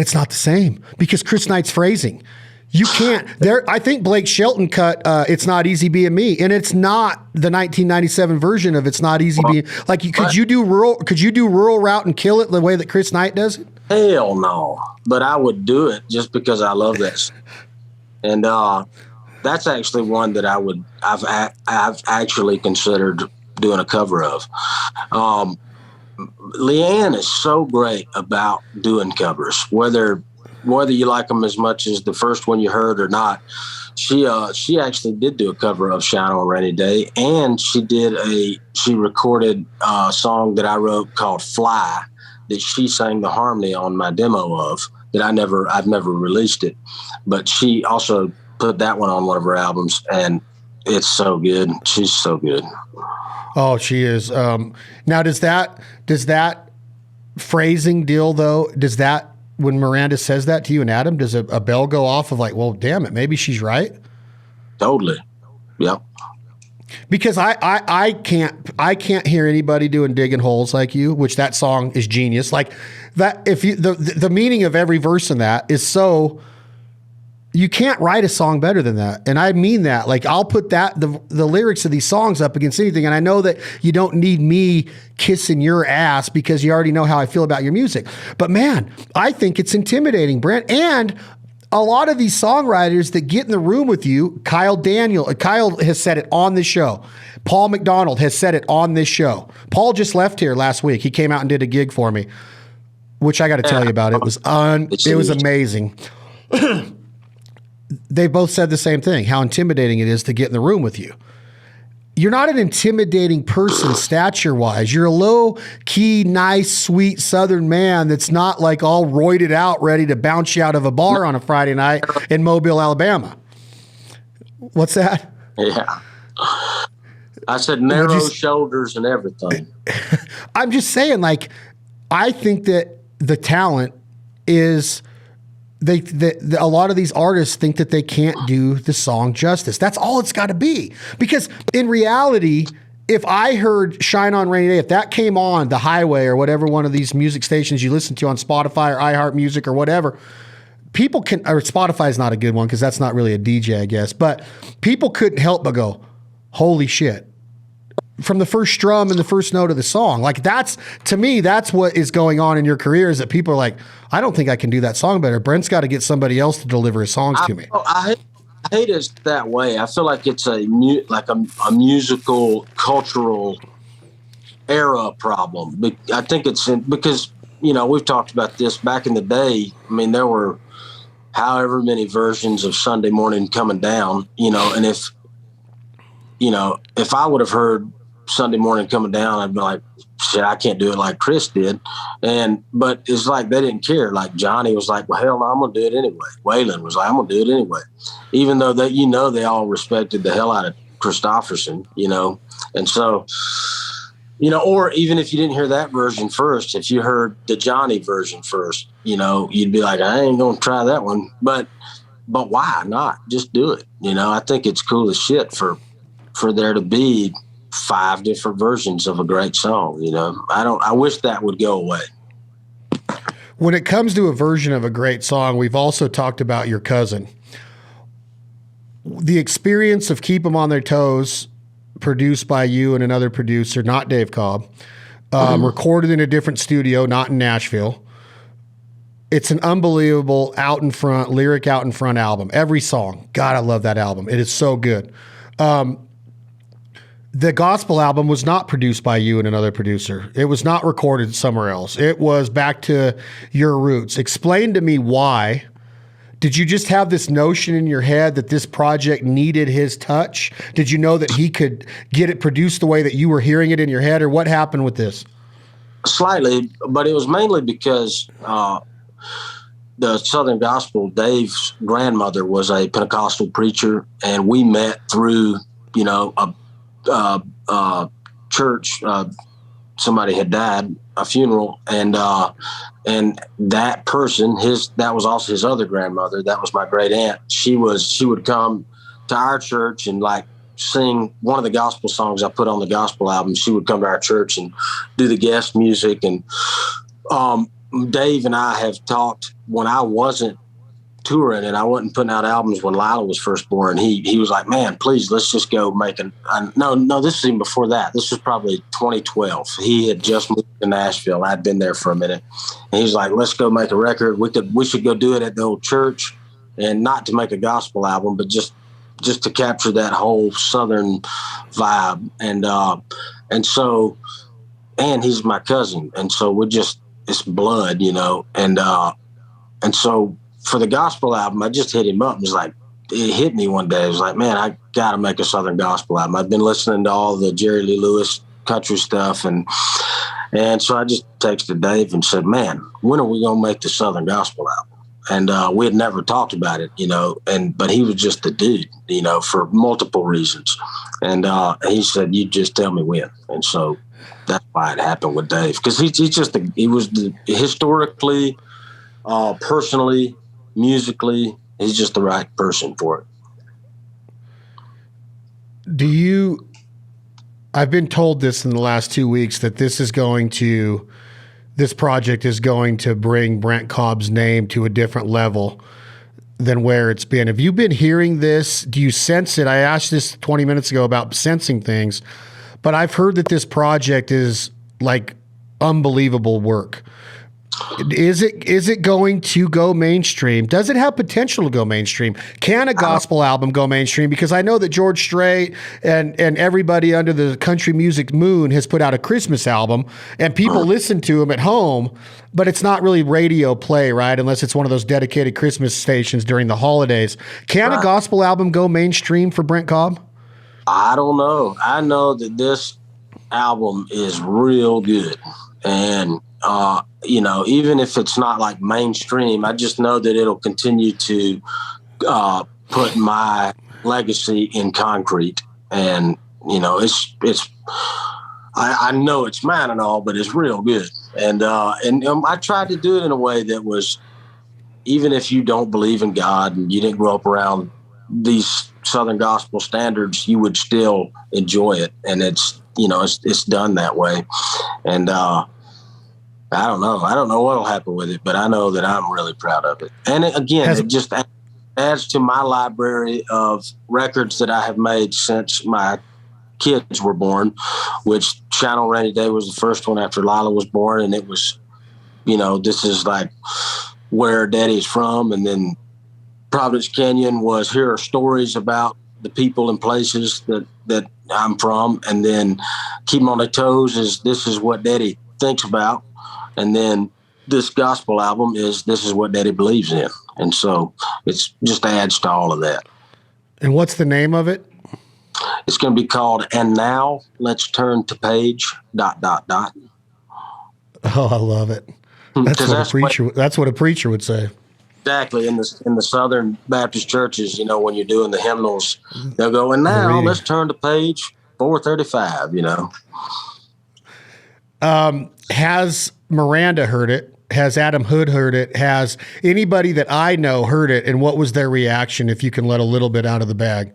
it's not the same because Chris Knight's phrasing. You can't. I think Blake Shelton cut "It's Not Easy Being Me," and it's not the 1997 version of "It's Not Easy Being." Like, could you do rural route and kill it the way that Chris Knight does it? Hell no, but I would do it just because I love that. And that's actually one that I've actually considered doing a cover of. Leanne is so great about doing covers, whether you like them as much as the first one you heard or not. She actually did do a cover of "Shine on a Rainy Day," and she recorded a song that I wrote called "Fly" that she sang the harmony on my demo of. That I've never released it, but she also put that one on one of her albums, and it's so good. She's so good. Oh, she is. Now, does that phrasing deal though? Does that, when Miranda says that to you and Adam, does a bell go off of like, well, damn it, maybe she's right? Totally. Yep. Because I can't hear anybody doing digging holes like you, which that song is genius. Like that, if you the meaning of every verse in that is so, you can't write a song better than that. And I mean that. Like, I'll put the lyrics of these songs up against anything. And I know that you don't need me kissing your ass because you already know how I feel about your music. But man, I think it's intimidating, Brent. And a lot of these songwriters that get in the room with you, Kyle has said it on this show. Paul McDonald has said it on this show. Paul just left here last week. He came out and did a gig for me, which I got to tell you about. It was amazing. They both said the same thing, how intimidating it is to get in the room with you. You're not an intimidating person stature-wise. You're a low-key, nice, sweet Southern man that's not like all roided out, ready to bounce you out of a bar on a Friday night in Mobile, Alabama. What's that? Yeah. I said narrow shoulders and everything. I'm just saying, like, I think that the talent is... a lot of these artists think that they can't do the song justice. That's all it's got to be. Because in reality, if I heard "Shine on Rainy Day," if that came on the highway or whatever one of these music stations you listen to on Spotify or iHeart Music or whatever, people can, or Spotify is not a good one because that's not really a DJ, I guess, but people couldn't help but go, holy shit, from the first strum and the first note of the song. Like that's, to me, that's what is going on in your career, is that people are like, I don't think I can do that song better. Brent's got to get somebody else to deliver his songs to me. I hate it that way. I feel like it's a musical, cultural era problem. I think it's because, we've talked about this back in the day. I mean, there were however many versions of Sunday Morning Coming Down, and if I would have heard Sunday Morning Coming Down, I'd be like, shit, I can't do it like Chris did. But it's like they didn't care. Like Johnny was like, well, hell no, I'm going to do it anyway. Waylon was like, I'm going to do it anyway. Even though that, they all respected the hell out of Christofferson, And so, or even if you didn't hear that version first, if you heard the Johnny version first, you'd be like, I ain't going to try that one. But why not? Just do it. I think it's cool as shit for there to be 5 different versions of a great song. I wish that would go away. When it comes to a version of a great song, we've also talked about your cousin. The experience of Keep 'Em on Their Toes, produced by you and another producer, not Dave Cobb, recorded in a different studio, not in Nashville. It's an unbelievable lyric out in front album. Every song. God, I love that album. It is so good. The gospel album was not produced by you and another producer. It was not recorded somewhere else. It was back to your roots. Explain to me why. Did you just have this notion in your head that this project needed his touch? Did you know that he could get it produced the way that you were hearing it in your head, or what happened with this? Slightly, but it was mainly because the Southern Gospel, Dave's grandmother was a Pentecostal preacher, and we met through, a church. Somebody had died, a funeral, and that person, that was also his other grandmother. That was my great aunt. She would come to our church and like sing one of the gospel songs I put on the gospel album. She would come to our church and do the guest music. And Dave and I have talked when I wasn't touring and I wasn't putting out albums when Lila was first born. He was like, man, please, let's just go make no, this is even before that. This was probably 2012. He had just moved to Nashville. I'd been there for a minute. And he's like, let's go make a record. We should go do it at the old church, and not to make a gospel album, but just to capture that whole Southern vibe. And so he's my cousin. And so it's blood, and so for the gospel album, I just hit him up and was like, it hit me one day. It was like, man, I got to make a Southern gospel album. I've been listening to all the Jerry Lee Lewis country stuff. And so I just texted Dave and said, man, when are we going to make the Southern gospel album? And we had never talked about it, but he was just the dude, for multiple reasons. And he said, you just tell me when. And so that's why it happened with Dave. Because he was historically, personally, musically, he's just the right person for it. I've been told this in the last 2 weeks that this project is going to bring Brent Cobb's name to a different level than where it's been. Have you been hearing this? Do you sense it? I asked this 20 minutes ago about sensing things, but I've heard that this project is like unbelievable work. Is it going to go mainstream? Does it have potential to go mainstream? Can a gospel album go mainstream? Because I know that George Strait and everybody under the country music moon has put out a Christmas album, and people listen to them at home, but it's not really radio play, right? Unless it's one of those dedicated Christmas stations during the holidays. Can a gospel album go mainstream for Brent Cobb? I don't know. I know that this album is real good, and even if it's not like mainstream, I just know that it'll continue to put my legacy in concrete. And, I know it's mine and all, but it's real good. And I tried to do it in a way that was, even if you don't believe in God and you didn't grow up around these Southern gospel standards, you would still enjoy it. And it's done that way. And I don't know. I don't know what'll happen with it, but I know that I'm really proud of it. And it just adds to my library of records that I have made since my kids were born, which Shine on Rainy Day was the first one after Lila was born. And it was, this is like where Daddy's from. And then Providence Canyon was Here Are Stories about the people and places that I'm from. And then Keep 'Em on Their Toes is This Is What Daddy Thinks About. And then this gospel album is This Is What Daddy Believes In. And so it's just adds to all of that. And what's the name of it? It's going to be called And Now Let's Turn to Page ... Oh, I love it. That's what a preacher would say. Exactly. In the Southern Baptist churches, when you're doing the hymnals, they'll go, and now let's turn to page 435, Has Miranda heard it? Has Adam Hood heard it? Has anybody that I know heard it? And what was their reaction, if you can let a little bit out of the bag?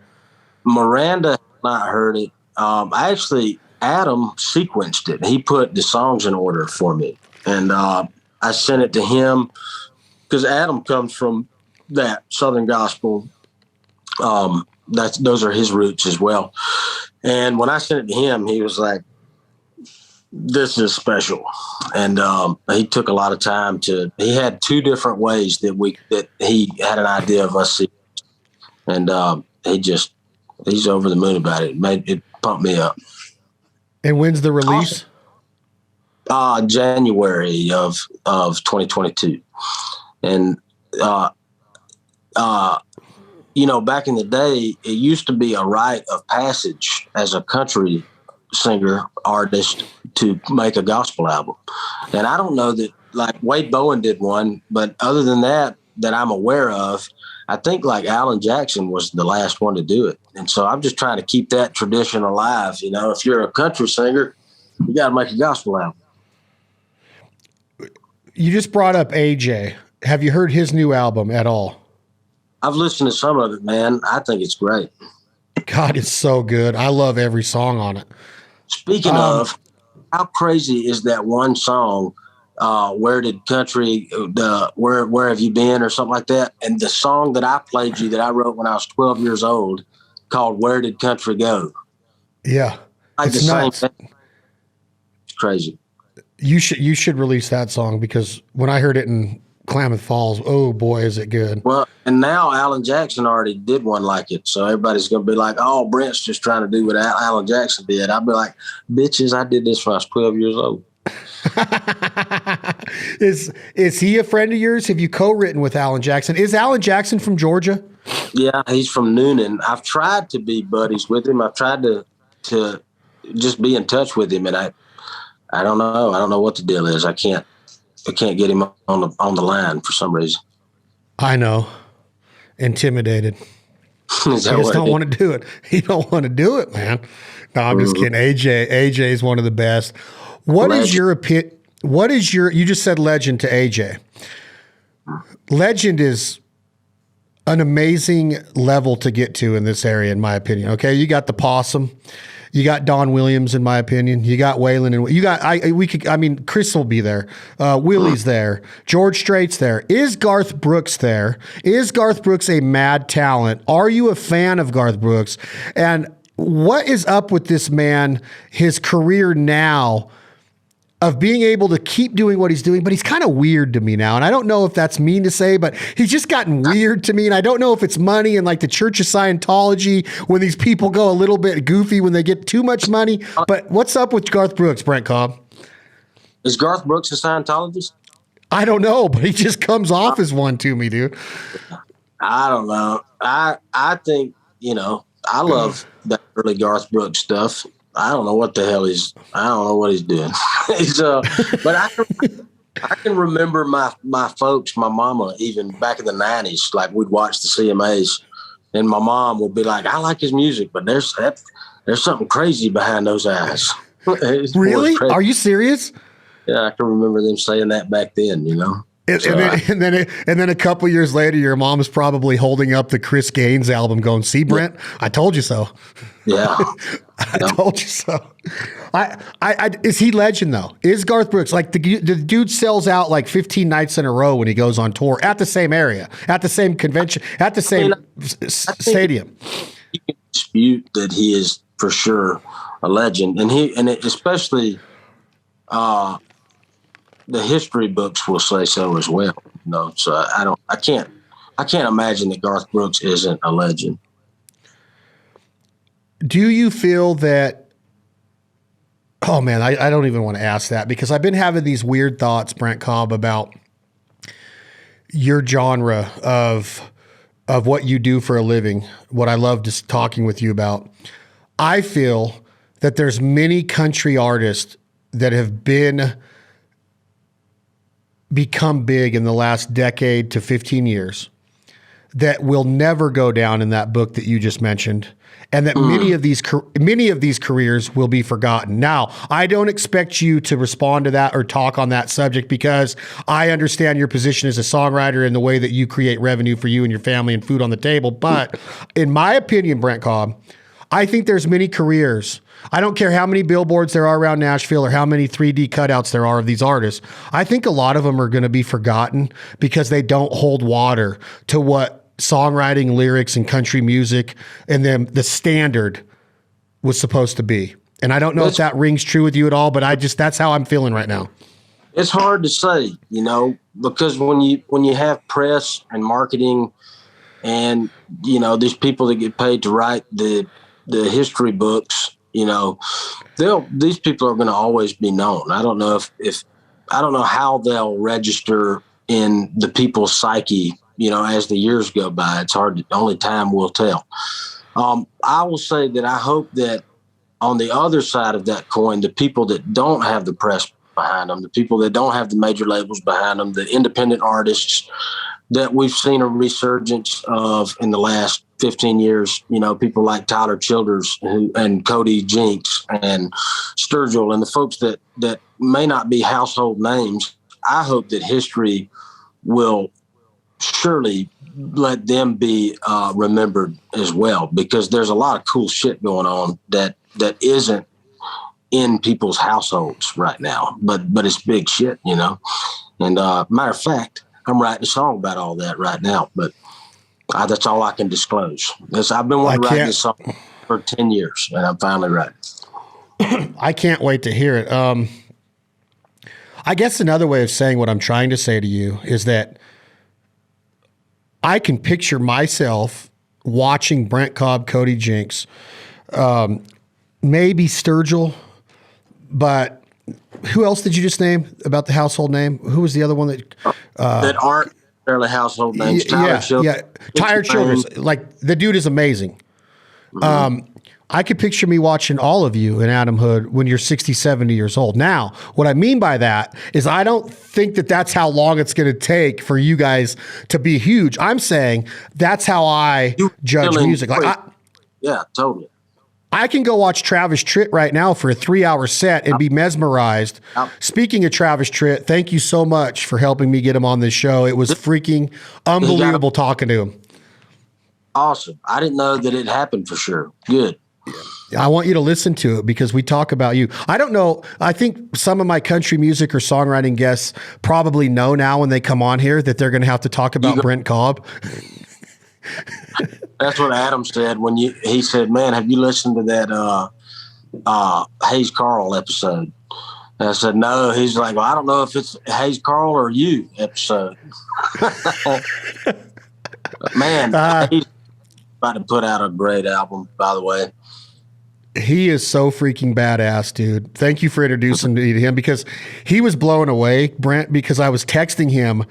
Miranda has not heard it. Adam sequenced it. He put the songs in order for me. And I sent it to him because Adam comes from that Southern gospel. Those are his roots as well. And when I sent it to him, he was like, this is special. And he took a lot of time he had two different ways that he had an idea of us seeing. And he's over the moon about it. It pumped me up. And when's the release? January of 2022. And, back in the day, it used to be a rite of passage as a country singer artist to make a gospel album. And I don't know that, like, Wade Bowen did one, but other than that I'm aware of, I think like Alan Jackson was the last one to do it. And so I'm just trying to keep that tradition alive. If you're a country singer, you got to make a gospel album. You just brought up AJ. Have you heard his new album at all? I've listened to some of it, man. I think it's great. God, it's so good. I love every song on it. Speaking of, how crazy is that one song, Where Did Country, Where Have You Been, or something like that? And the song that I played you that I wrote when I was 12 years old called Where Did Country Go? Yeah. Like it's nuts. It's crazy. You should release that song, because when I heard it in Klamath Falls, oh boy, is it good. Well, and now Alan Jackson already did one like it. So everybody's going to be like, oh, Brent's just trying to do what Alan Jackson did. I'll be like, bitches, I did this when I was 12 years old. Is he a friend of yours? Have you co-written with Alan Jackson? Is Alan Jackson from Georgia? Yeah, he's from Noonan. I've tried to be buddies with him. I've tried to just be in touch with him, and I don't know. I don't know what the deal is. I can't get him on the line for some reason. I know. Intimidated. He just don't want to do it. He don't want to do it, man. No, I'm just kidding. AJ is one of the best. What is your opinion? You just said legend to AJ. Legend is an amazing level to get to in this area, in my opinion. Okay. You got the Possum. You got Don Williams, in my opinion. You got Waylon, and you got, Chris will be there. Willie's there. George Strait's there. Is Garth Brooks there? Is Garth Brooks a mad talent? Are you a fan of Garth Brooks? And what is up with this man, his career now, of being able to keep doing what he's doing, but he's kind of weird to me now. And I don't know if that's mean to say, but he's just gotten weird to me. And I don't know if it's money and like the Church of Scientology, when these people go a little bit goofy when they get too much money. But what's up with Garth Brooks, Brent Cobb? Is Garth Brooks a Scientologist? I don't know, but he just comes off as one to me, dude. I don't know. I think, I love that early Garth Brooks stuff. I don't know what the hell I don't know what he's doing. But I can remember my folks, my mama, even back in the 90s, like we'd watch the CMAs, and my mom would be like, I like his music, but there's something crazy behind those eyes. Really? Are you serious? Yeah, I can remember them saying that back then, And then a couple years later, your mom is probably holding up the Chris Gaines album, going, "See, Brent, I told you so." Yeah, I told you so. Is he legend though? Is Garth Brooks like the dude sells out like 15 nights in a row when he goes on tour at the same area, at the same convention, at the same stadium? You can dispute that he is for sure a legend, and especially the history books will say so as well. So I can't imagine that Garth Brooks isn't a legend. Do you feel that? Oh man, I don't even want to ask that because I've been having these weird thoughts, Brent Cobb, about your genre of what you do for a living, what I love just talking with you about. I feel that there's many country artists that have become big in the last decade to 15 years that will never go down in that book that you just mentioned. And that many of these careers will be forgotten. Now, I don't expect you to respond to that or talk on that subject because I understand your position as a songwriter and the way that you create revenue for you and your family and food on the table. But in my opinion, Brent Cobb, I think there's many careers. I don't care how many billboards there are around Nashville or how many 3D cutouts there are of these artists. I think a lot of them are going to be forgotten because they don't hold water to what songwriting, lyrics, and country music and then the standard was supposed to be. And I don't know if that rings true with you at all, but that's how I'm feeling right now. It's hard to say, because when you have press and marketing and, these people that get paid to write the history books, these people are going to always be known. I don't know I don't know how they'll register in the people's psyche, as the years go by. It's hard. Only time will tell. I will say that I hope that on the other side of that coin, the people that don't have the press behind them, the people that don't have the major labels behind them, the independent artists that we've seen a resurgence of in the last 15 years, people like Tyler Childers and Cody Jinks and Sturgill and the folks that may not be household names. I hope that history will surely let them be remembered as well, because there's a lot of cool shit going on that isn't in people's households right now, but it's big shit, and matter of fact, I'm writing a song about all that right now, but that's all I can disclose. I've been wanting to write this song for 10 years and I'm finally writing. I can't wait to hear it. I guess another way of saying what I'm trying to say to you is that I can picture myself watching Brent Cobb, Cody Jinks, maybe Sturgill, but who else did you just name about the household name? Who was the other one that aren't necessarily household names? Tyler Childers. Like the dude is amazing. Mm-hmm. I could picture me watching all of you in Adam Hood when you're 60, 70 years old. Now, what I mean by that is I don't think that that's how long it's going to take for you guys to be huge. I'm saying that's how I judge music. Yeah, totally. I can go watch Travis Tritt right now for a 3-hour set and be mesmerized. Speaking of Travis Tritt, thank you so much for helping me get him on this show. It was freaking unbelievable talking to him. Awesome. I didn't know that it happened for sure. Good. I want you to listen to it because we talk about you. I don't know. I think some of my country music or songwriting guests probably know now when they come on here that they're going to have to talk about Brent Cobb. That's what Adam said when he said, "Man, have you listened to that Hayes Carl episode?" And I said, "No." He's like, "Well, I don't know if it's Hayes Carl or you episode." Man, he's about to put out a great album, by the way. He is so freaking badass, dude. Thank you for introducing me to him because he was blown away, Brent, because I was texting him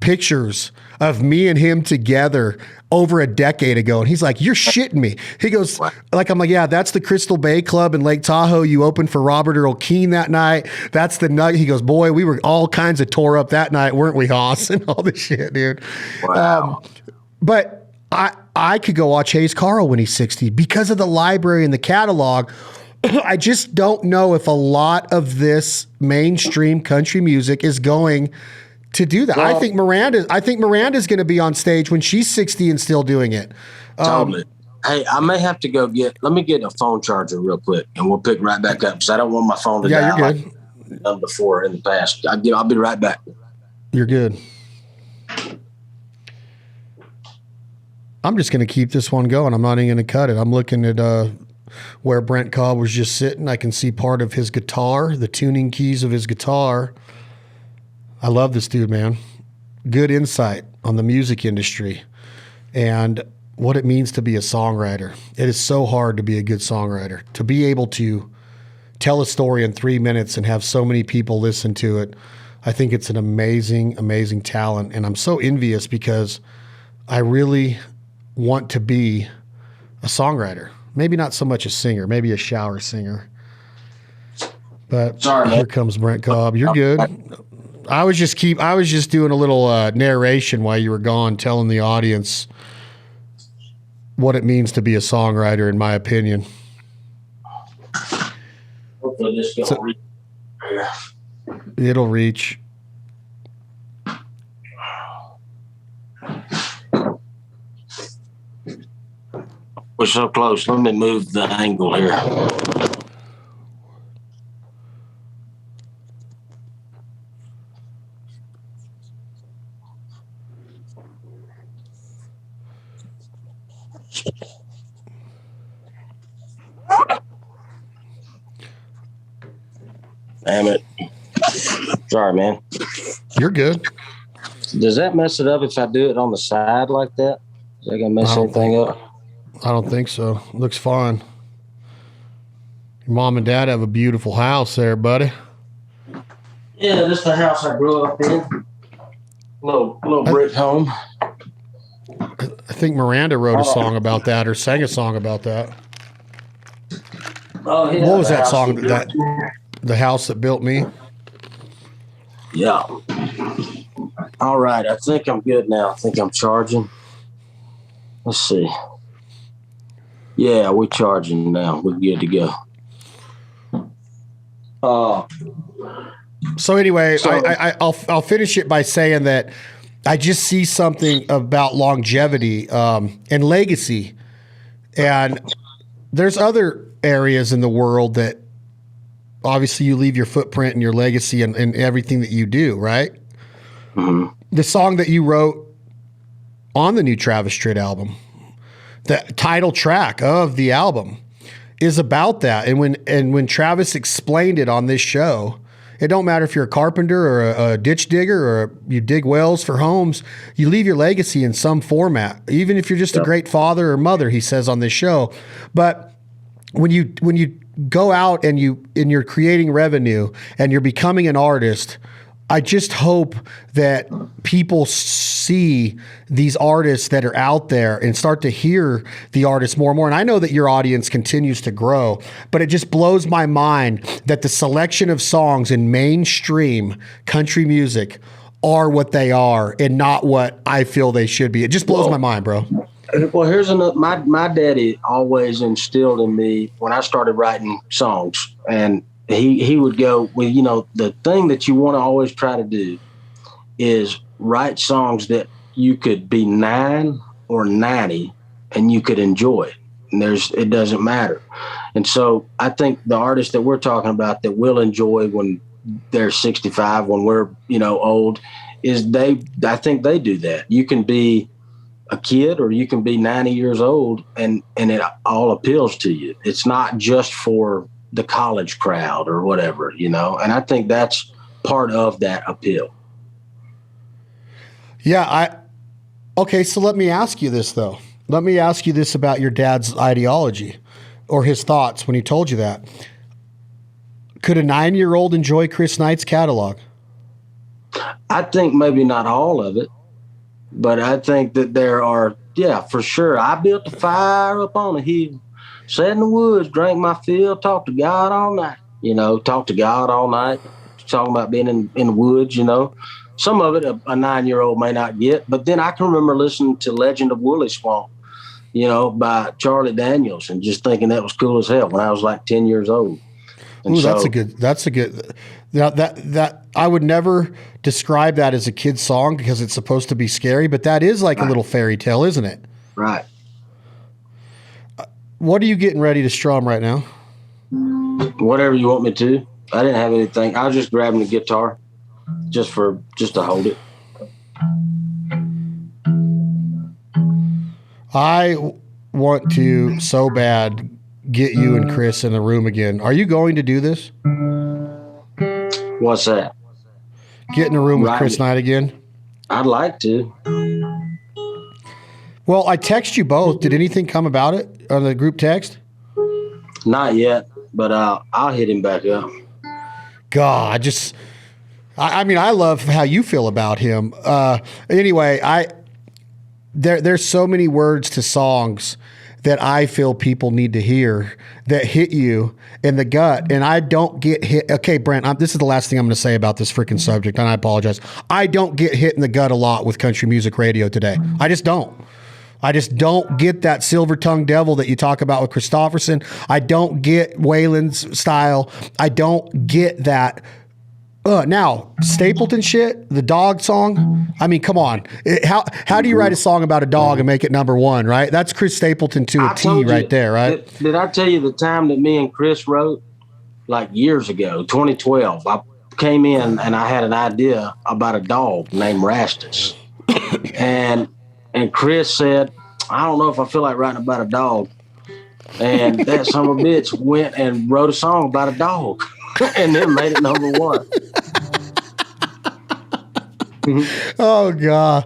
pictures of me and him together over a decade ago. And he's like, "You're shitting me." He goes, I'm like, "Yeah, that's the Crystal Bay Club in Lake Tahoe. You opened for Robert Earl Keen that night. That's the nut." He goes, "Boy, we were all kinds of tore up that night, weren't we, Hoss?" And all this shit, dude. Wow. But I could go watch Hayes Carl when he's 60 because of the library and the catalog. I just don't know if a lot of this mainstream country music is going to do that. Well, I think Miranda's going to be on stage when she's 60 and still doing it. Totally. Hey, I may have to go let me get a phone charger real quick, and we'll pick right back up because I don't want my phone to die. Yeah, you're good. Like I've done before in the past. I'll be right back. You're good. I'm just going to keep this one going. I'm not even going to cut it. I'm looking at where Brent Cobb was just sitting. I can see part of his guitar, the tuning keys of his guitar. I love this dude, man. Good insight on the music industry and what it means to be a songwriter. It is so hard to be a good songwriter. To be able to tell a story in 3 minutes and have so many people listen to it, I think it's an amazing, amazing talent. And I'm so envious because I really want to be a songwriter. Maybe not so much a singer, maybe a shower singer. But Sorry, here comes Brent Cobb. You're good. I was just doing a little narration while you were gone, telling the audience what it means to be a songwriter, in my opinion. Hopefully this will reach. It'll reach. We're so close. Let me move the angle here. Damn it. Sorry, man. You're good. Does that mess it up if I do it on the side like that? Is that going to mess anything up? I don't think so. Looks fine. Your mom and dad have a beautiful house there, buddy. Yeah, this is the house I grew up in. Little brick home. I think Miranda wrote a song about that or sang a song about that. Oh, yeah, what was that song? The House That Built Me? Yeah. All right. I think I'm good now. I think I'm charging. Let's see. Yeah, we're charging now. We're good to go. So anyway, I'll finish it by saying that I just see something about longevity and legacy. And there's other areas in the world that obviously you leave your footprint and your legacy in everything that you do, right? Mm-hmm. The song that you wrote on the new Travis Tritt album, the title track of the album, is about that. And when Travis explained it on this show, it don't matter if you're a carpenter or a ditch digger or you dig wells for homes, you leave your legacy in some format, even if you're just a great father or mother, he says on this show. But when you go out and you're creating revenue and you're becoming an artist, I just hope that people see these artists that are out there and start to hear the artists more and more. And I know that your audience continues to grow, but it just blows my mind that the selection of songs in mainstream country music are what they are and not what I feel they should be. It just blows my mind, bro. Well, here's another. My daddy always instilled in me when I started writing songs, and he would go, well, the thing that you want to always try to do is write songs that you could be 9 or 90 and you could enjoy it. And it doesn't matter. And so I think the artists that we're talking about that will enjoy when they're 65, when we're, old, I think they do that. You can be a kid or you can be 90 years old and it all appeals to you. It's not just for the college crowd or whatever, and I think that's part of that appeal. Yeah. Okay. So let me ask you this though. Let me ask you this about your dad's ideology or his thoughts when he told you that. Could a 9-year-old enjoy Chris Knight's catalog? I think maybe not all of it, but I think that there are, for sure. I built a fire up on a hill, sat in the woods, drank my fill, talked to God all night, talked to God all night, talking about being in the woods, Some of it a 9-year-old may not get, but then I can remember listening to Legend of Woolly Swamp, by Charlie Daniels and just thinking that was cool as hell when I was like 10 years old. And ooh, that's a good, that I would never describe that as a kid's song because it's supposed to be scary, but that is like a little fairy tale, isn't it? Right. What are you getting ready to strum right now? Whatever you want me to. I didn't have anything. I was just grabbing the guitar just to hold it. I want to so bad get you and Chris in the room again. Are you going to do this? What's that? Get in a room with Chris Knight again? I'd like to. Well, I text you both. Did anything come about it on the group text? Not yet, but I'll hit him back up. God, I mean, I love how you feel about him. Anyway, there's so many words to songs that I feel people need to hear that hit you in the gut. And I don't get hit. Okay, Brent, this is the last thing I'm going to say about this freaking subject, and I apologize. I don't get hit in the gut a lot with country music radio today. I just don't. I just don't get that silver-tongued devil that you talk about with Christofferson. I don't get Waylon's style. I don't get that. Now, Stapleton shit, the dog song. I mean, come on. How do you write a song about a dog and make it number one, right? That's Chris Stapleton to a T right there, right? Did I tell you the time that me and Chris wrote, like years ago, 2012? I came in and I had an idea about a dog named Rastus. and Chris said, I don't know if I feel like writing about a dog. And that son of a bitch went and wrote a song about a dog. And then made it number one. Oh God!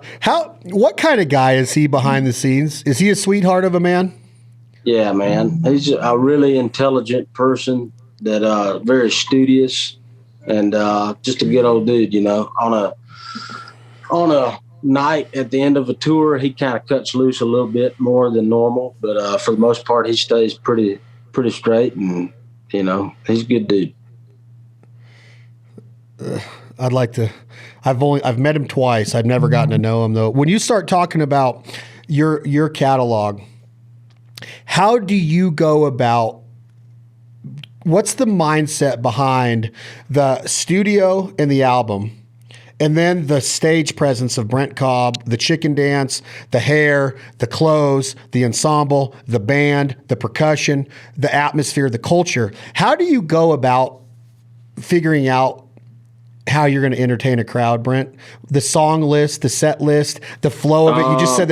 What kind of guy is he behind the scenes? Is he a sweetheart of a man? Yeah, man. He's a really intelligent person that very studious and just a good old dude. You know, on a night at the end of a tour, he kind of cuts loose a little bit more than normal, but for the most part, he stays pretty straight, and you know, he's a good dude. I'd like to. I've met him twice. I've never gotten to know him though. When you start talking about your catalog, how do you go about? What's the mindset behind the studio and the album, and then the stage presence of Brent Cobb, the chicken dance, the hair, the clothes, the ensemble, the band, the percussion, the atmosphere, the culture? How do you go about figuring out how you're going to entertain a crowd, Brent? The song list, the set list, the flow of it. You just said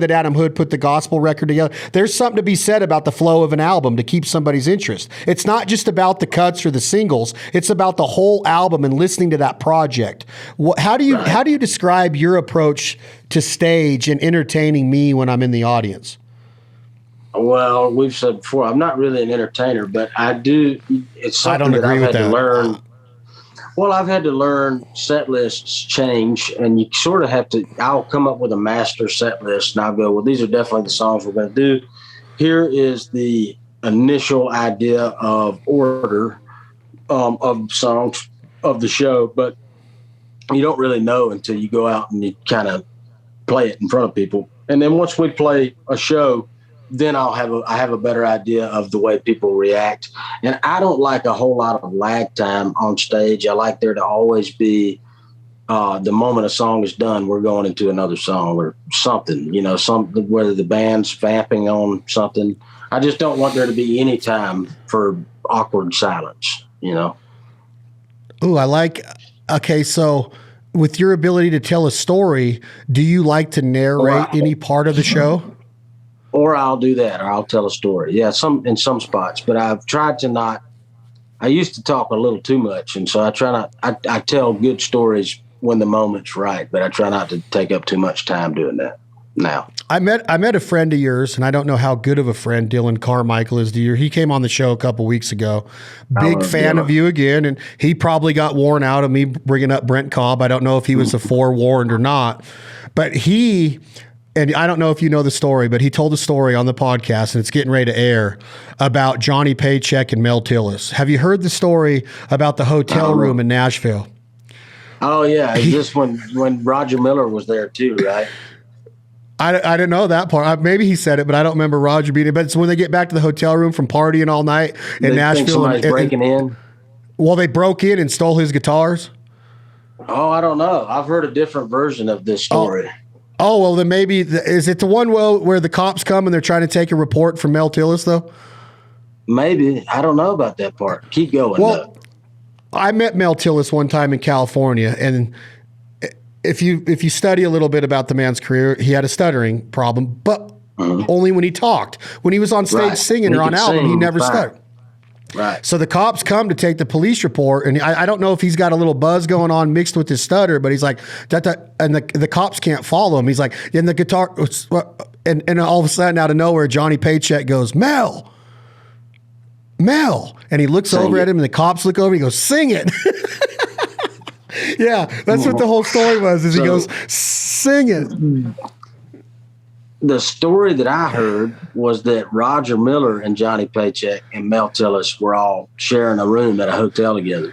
that Adam Hood put the gospel record together. There's something to be said about the flow of an album to keep somebody's interest. It's not just about the cuts or the singles. It's about the whole album and listening to that project. How do you describe your approach to stage and entertaining me when I'm in the audience? Well, we've said before, I'm not really an entertainer, but I do. It's something that I've had to learn. Well, I've had to learn set lists change, and you sort of have to. I'll come up with a master set list, and I'll go, well, these are definitely the songs we're going to do. Here is the initial idea of order of songs of the show, but you don't really know until you go out and you kind of play it in front of people. And then once we play a show, then I have a better idea of the way people react. And I don't like a whole lot of lag time on stage. I like there to always be the moment a song is done, we're going into another song or something, you know, something, whether the band's vamping on something. I just don't want there to be any time for awkward silence, you know? Ooh, okay, so with your ability to tell a story, do you like to narrate any part of the show? Or I'll do that, or I'll tell a story. Yeah, in some spots, but I've tried to not. I used to talk a little too much, and so I try not. I tell good stories when the moment's right, but I try not to take up too much time doing that now. I met a friend of yours, and I don't know how good of a friend Dylan Carmichael is to you. He came on the show a couple weeks ago. Big fan of you again, and he probably got worn out of me bringing up Brent Cobb. I don't know if he was forewarned or not, but and I don't know if you know the story, but he told a story on the podcast, and it's getting ready to air, about Johnny Paycheck and Mel Tillis. Have you heard the story about the hotel room in Nashville? Oh, yeah. Is this when Roger Miller was there too, right? I didn't know that part. Maybe he said it, but I don't remember Roger being it. But it's when they get back to the hotel room from partying all night in Nashville. Think somebody's breaking in? Well, they broke in and stole his guitars. Oh, I don't know. I've heard a different version of this story. Oh well, then maybe is it the one where the cops come and they're trying to take a report from Mel Tillis though? Maybe. I don't know about that part. Keep going. Well, I met Mel Tillis one time in California, and if you study a little bit about the man's career, he had a stuttering problem, but only when he talked. When he was on stage singing or on album, he never stuttered. Right. So the cops come to take the police report, and I don't know if he's got a little buzz going on mixed with his stutter, but he's like, and the cops can't follow him. He's like, in the guitar, and all of a sudden, out of nowhere, Johnny Paycheck goes, Mel. And he looks over at him, and the cops look over, he goes, sing it. Yeah, that's what the whole story was, he goes, sing it. The story that I heard was that Roger Miller and Johnny Paycheck and Mel Tillis were all sharing a room at a hotel together.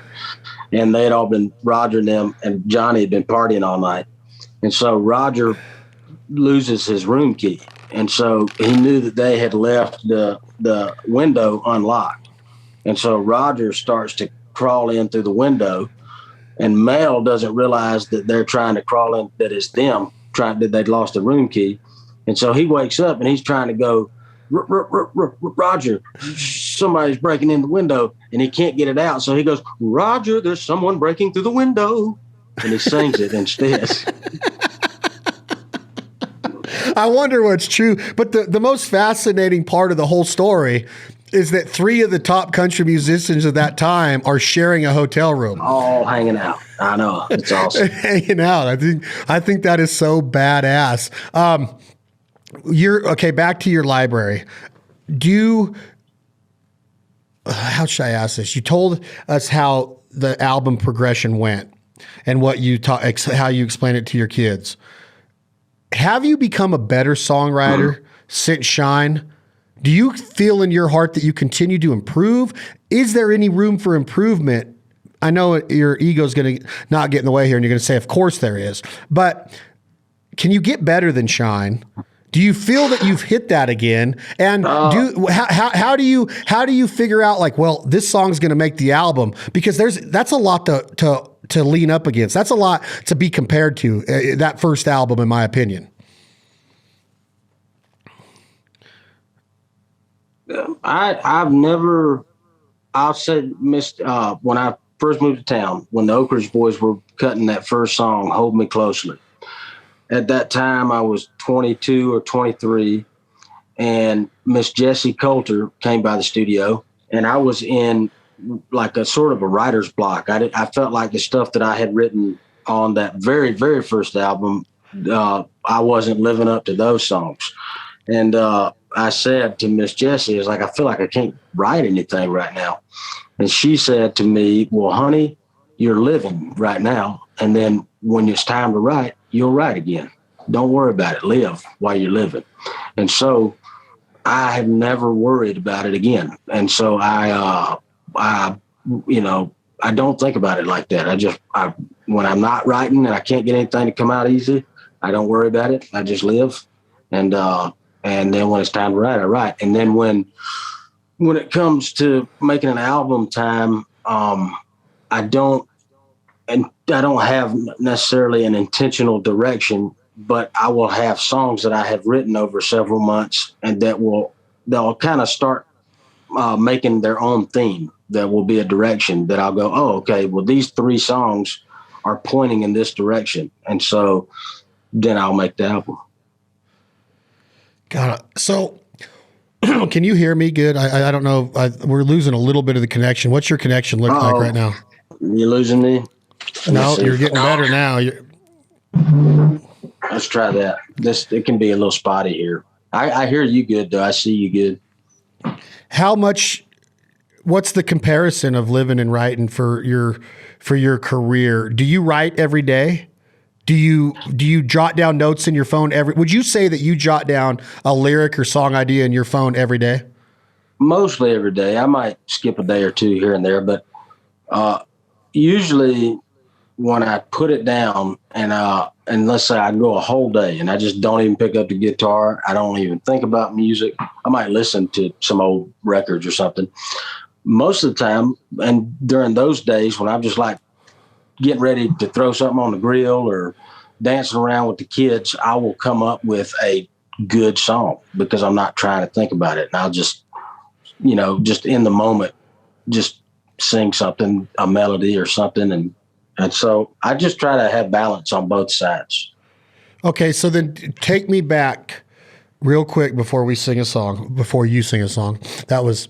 And they had all been, Roger and them and Johnny had been partying all night. And so Roger loses his room key. And so he knew that they had left the window unlocked. And so Roger starts to crawl in through the window, and Mel doesn't realize that they're trying to crawl in, that it's them trying, that they'd lost the room key. And so he wakes up and he's trying to go, Roger, somebody's breaking in the window, and he can't get it out. So he goes, Roger, there's someone breaking through the window. And he sings it instead. I wonder what's true. But the most fascinating part of the whole story is that 3 of the top country musicians of that time are sharing a hotel room. All hanging out. I know. It's awesome. Hanging out. I think that is so badass. Okay, back to your library. How should I ask this? You told us how the album progression went and what you how you explain it to your kids. Have you become a better songwriter since Shine? Do you feel in your heart that you continue to improve? Is there any room for improvement? I know your ego's going to not get in the way here, and you're going to say, of course there is. But can you get better than Shine? Do you feel that you've hit that again? And how do you figure out, like, well, this song's going to make the album? Because that's a lot to lean up against. That's a lot to be compared to that first album, in my opinion. I've never, I'll say, when I first moved to town, when the Oak Ridge Boys were cutting that first song, Hold Me Closely. At that time, I was 22 or 23, and Miss Jessie Coulter came by the studio, and I was in like a sort of a writer's block. I felt like the stuff that I had written on that very, very first album, I wasn't living up to those songs. And I said to Miss Jessie, I feel like I can't write anything right now. And she said to me, well, honey, you're living right now. And then when it's time to write, you'll write again. Don't worry about it. Live while you're living. And so I have never worried about it again. And so I don't think about it like that. When I'm not writing and I can't get anything to come out easy, I don't worry about it. I just live. And then when it's time to write, I write. And then when it comes to making an album time, I don't have necessarily an intentional direction, but I will have songs that I have written over several months, and they'll kind of start making their own theme. That will be a direction that I'll go, oh, okay, well, these 3 songs are pointing in this direction. And so then I'll make the album. Got it. So can you hear me good? I don't know. We're losing a little bit of the connection. What's your connection look like right now? You're losing me? No, you're getting better now. Let's try that. It can be a little spotty here. I hear you good, though. I see you good. What's the comparison of living and writing for your career? Do you write every day? Do you jot down notes in your phone would you say that you jot down a lyric or song idea in your phone every day? Mostly every day. I might skip a day or 2 here and there, but usually when I put it down and and let's say I go a whole day and I just don't even pick up the guitar. I don't even think about music. I might listen to some old records or something. Most of the time, and during those days when I'm just like getting ready to throw something on the grill or dancing around with the kids, I will come up with a good song because I'm not trying to think about it. And I'll just, just in the moment, just sing something, a melody or something. And so I just try to have balance on both sides. Okay, so then take me back real quick before you sing a song. That was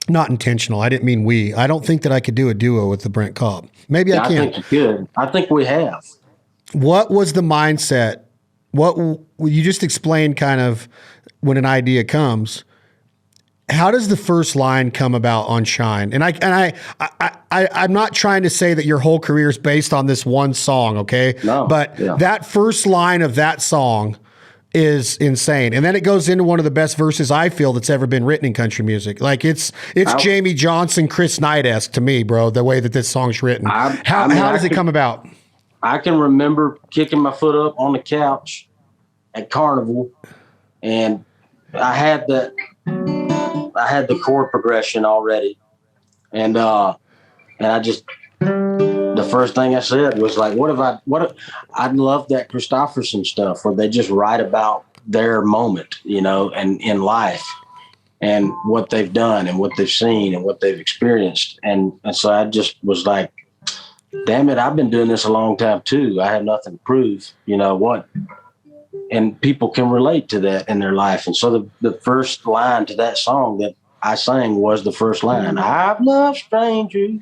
not intentional. I didn't mean we. I don't think that I could do a duo with the Brent Cobb. Maybe I can. I think you could. I think we have. What was the mindset? What you just explained kind of when an idea comes. How does the first line come about on Shine? And I'm not trying to say that your whole career is based on this one song, okay? No, but that first line of that song is insane. And then it goes into one of the best verses I feel that's ever been written in country music. Like it's Jamie Johnson, Chris Knight-esque to me, bro, the way that this song's written. How does it come about? I can remember kicking my foot up on the couch at Carnival, and I had the chord progression already. And I just, the first thing I said was like, I love that Christopherson stuff where they just write about their moment, and in life and what they've done and what they've seen and what they've experienced. And so I just was like, damn it, I've been doing this a long time too. I have nothing to prove, what? And people can relate to that in their life. And so the first line to that song that I sang was the first line. I've loved strangers.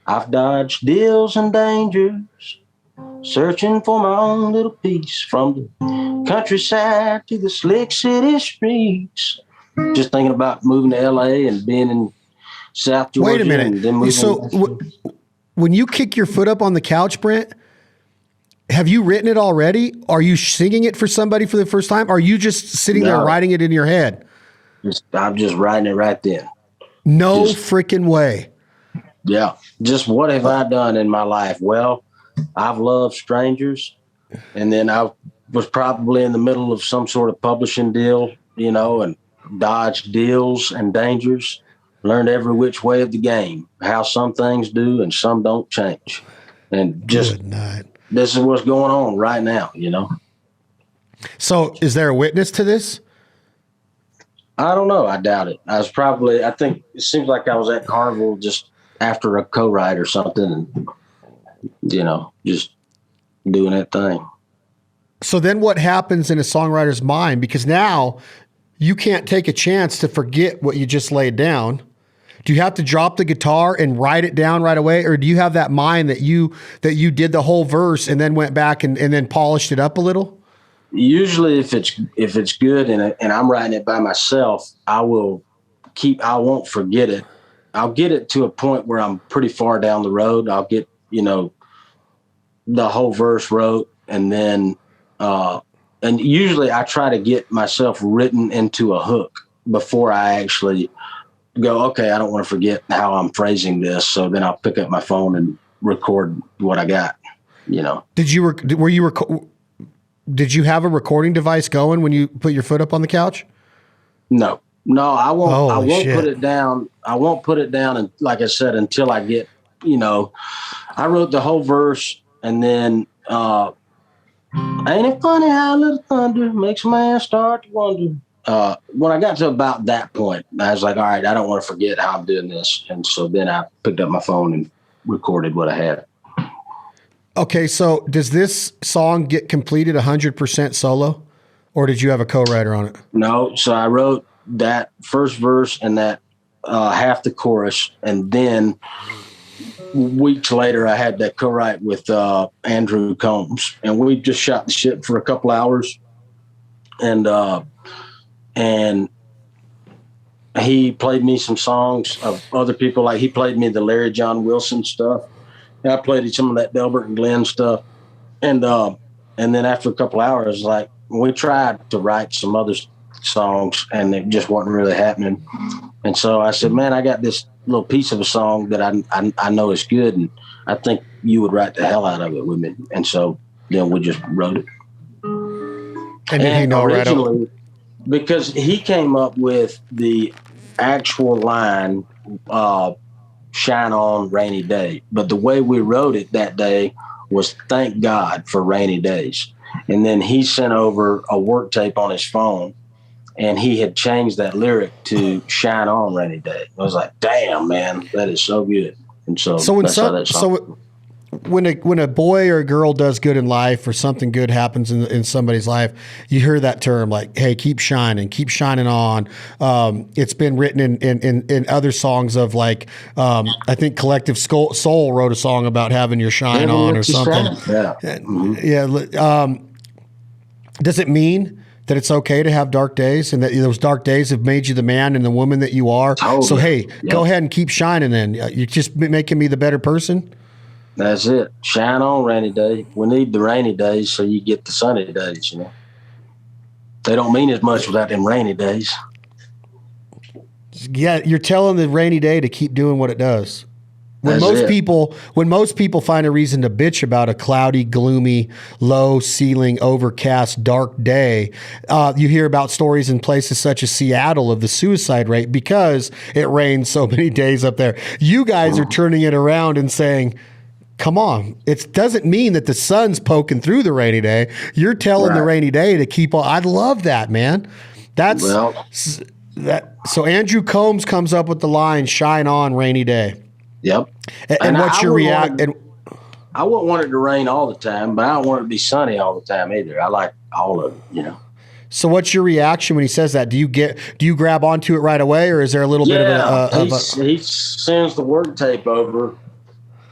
I've dodged deals and dangers, searching for my own little piece from the countryside to the slick city streets. Just thinking about moving to L.A. and being in South Georgia. Wait a minute. So when you kick your foot up on the couch, Brent, have you written it already? Are you singing it for somebody for the first time? Are you just sitting there writing it in your head? I'm just writing it right then. No freaking way. Yeah. Just what have I done in my life? Well, I've loved strangers, and then I was probably in the middle of some sort of publishing deal, and dodged deals and dangers, learned every which way of the game, how some things do and some don't change. And just this is what's going on right now, So is there a witness to this? I don't know. I doubt it. I think it seems like I was at Carnival just after a co-write or something and, just doing that thing. So then what happens in a songwriter's mind? Because now you can't take a chance to forget what you just laid down. Do you have to drop the guitar and write it down right away? Or do you have that mind that you did the whole verse and then went back and then polished it up a little? Usually if it's good and I'm writing it by myself, I won't forget it. I'll get it to a point where I'm pretty far down the road. I'll get, the whole verse wrote, and then, and usually I try to get myself written into a hook before I actually go, okay, I don't want to forget how I'm phrasing this. So then I'll pick up my phone and record what I got, Did you have a recording device going when you put your foot up on the couch? No, I won't. Holy I won't shit. Put it down. I won't put it down. And like I said, until I get, I wrote the whole verse, and then, ain't it funny how a little thunder makes a man start to wonder? When I got to about that point, I was like, all right, I don't want to forget how I'm doing this. And so then I picked up my phone and recorded what I had. Okay, so does this song get completed 100% solo, or did you have a co-writer on it? No, so I wrote that first verse and that half the chorus, and then weeks later I had that co-write with Andrew Combs, and we just shot the shit for a couple hours, and he played me some songs of other people. Like he played me the Larry John Wilson stuff. I played some of that Delbert and Glenn stuff. And then after a couple hours, like we tried to write some other songs and it just wasn't really happening. And so I said, man, I got this little piece of a song that I know is good. And I think you would write the hell out of it with me. And so then we just wrote it. And did he know originally, because he came up with the actual line, "Shine on rainy day," but the way we wrote it that day was "Thank God for rainy days," and then he sent over a work tape on his phone, and he had changed that lyric to "Shine on rainy day." I was like, "Damn, man, that is so good." And so that's how that song. When a boy or a girl does good in life, or something good happens in somebody's life, you hear that term like, "Hey, keep shining on." It's been written in other songs of like, I think Collective Soul wrote a song about having your shine on or something. Yeah. Does it mean that it's okay to have dark days, and that those dark days have made you the man and the woman that you are? Totally. So hey, go ahead and keep shining. Then you're just making me the better person. That's it. Shine on rainy day. We need the rainy days so you get the sunny days, you know. They don't mean as much without them rainy days. Yeah, you're telling the rainy day to keep doing what it does. When most people find a reason to bitch about a cloudy, gloomy, low ceiling, overcast, dark day, you hear about stories in places such as Seattle of the suicide rate because it rains so many days up there. You guys are turning it around and saying, come on, it doesn't mean that the sun's poking through the rainy day. You're telling the rainy day to keep on. I love that, man. So Andrew Combs comes up with the line, "Shine on, rainy day." Yep. And what's your reaction? I wouldn't want it to rain all the time, but I don't want it to be sunny all the time either. I like all of it, you know. So what's your reaction when he says that? Do you grab onto it right away, or is there a little bit of he sends the work tape over,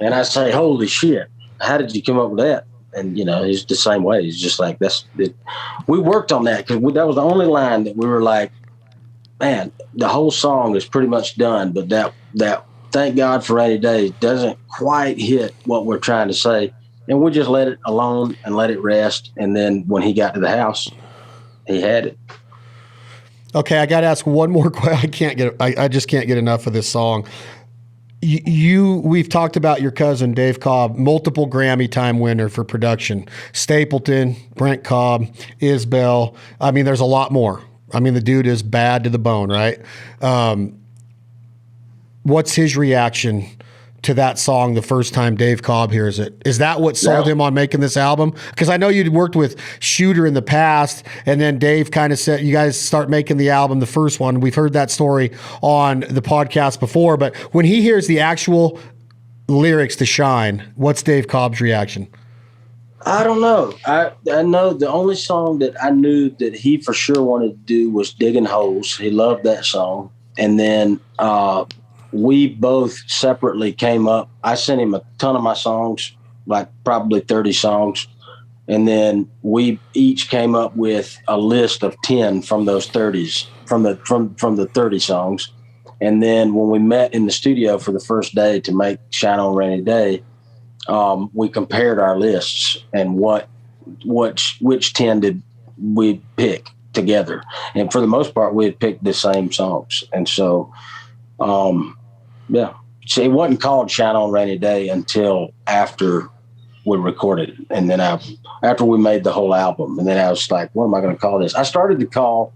and I say, "Holy shit, how did you come up with that?" And, you know, he's the same way. He's just like, that's it. We worked on that because that was the only line that we were like, man, the whole song is pretty much done. But that "Thank God for rainy days" doesn't quite hit what we're trying to say. And we just let it alone and let it rest. And then when he got to the house, he had it. Okay, I got to ask one more question. I just can't get enough of this song. We've talked about your cousin, Dave Cobb, multiple Grammy time winner for production. Stapleton, Brent Cobb, Isbell. I mean, there's a lot more. I mean, the dude is bad to the bone, right? What's his reaction to that song the first time Dave Cobb hears it? Is that what sold him on making this album? Because I know you'd worked with Shooter in the past, and then Dave kind of said you guys start making the album, the first one. We've heard that story on the podcast before, but when he hears the actual lyrics to "Shine," what's Dave Cobb's reaction? I don't know. I know the only song that I knew that he for sure wanted to do was "Digging Holes." He loved that song. And then we both separately came up. I sent him a ton of my songs, like probably 30 songs. And then we each came up with a list of 10 from those 30s, from the 30 songs. And then when we met in the studio for the first day to make "Shine on Rainy Day," we compared our lists and which 10 did we pick together. And for the most part, we had picked the same songs. And so, so it wasn't called "Shine on Rainy Day" until after we recorded it. And then after we made the whole album, and then I was like, what am I going to call this? I started to call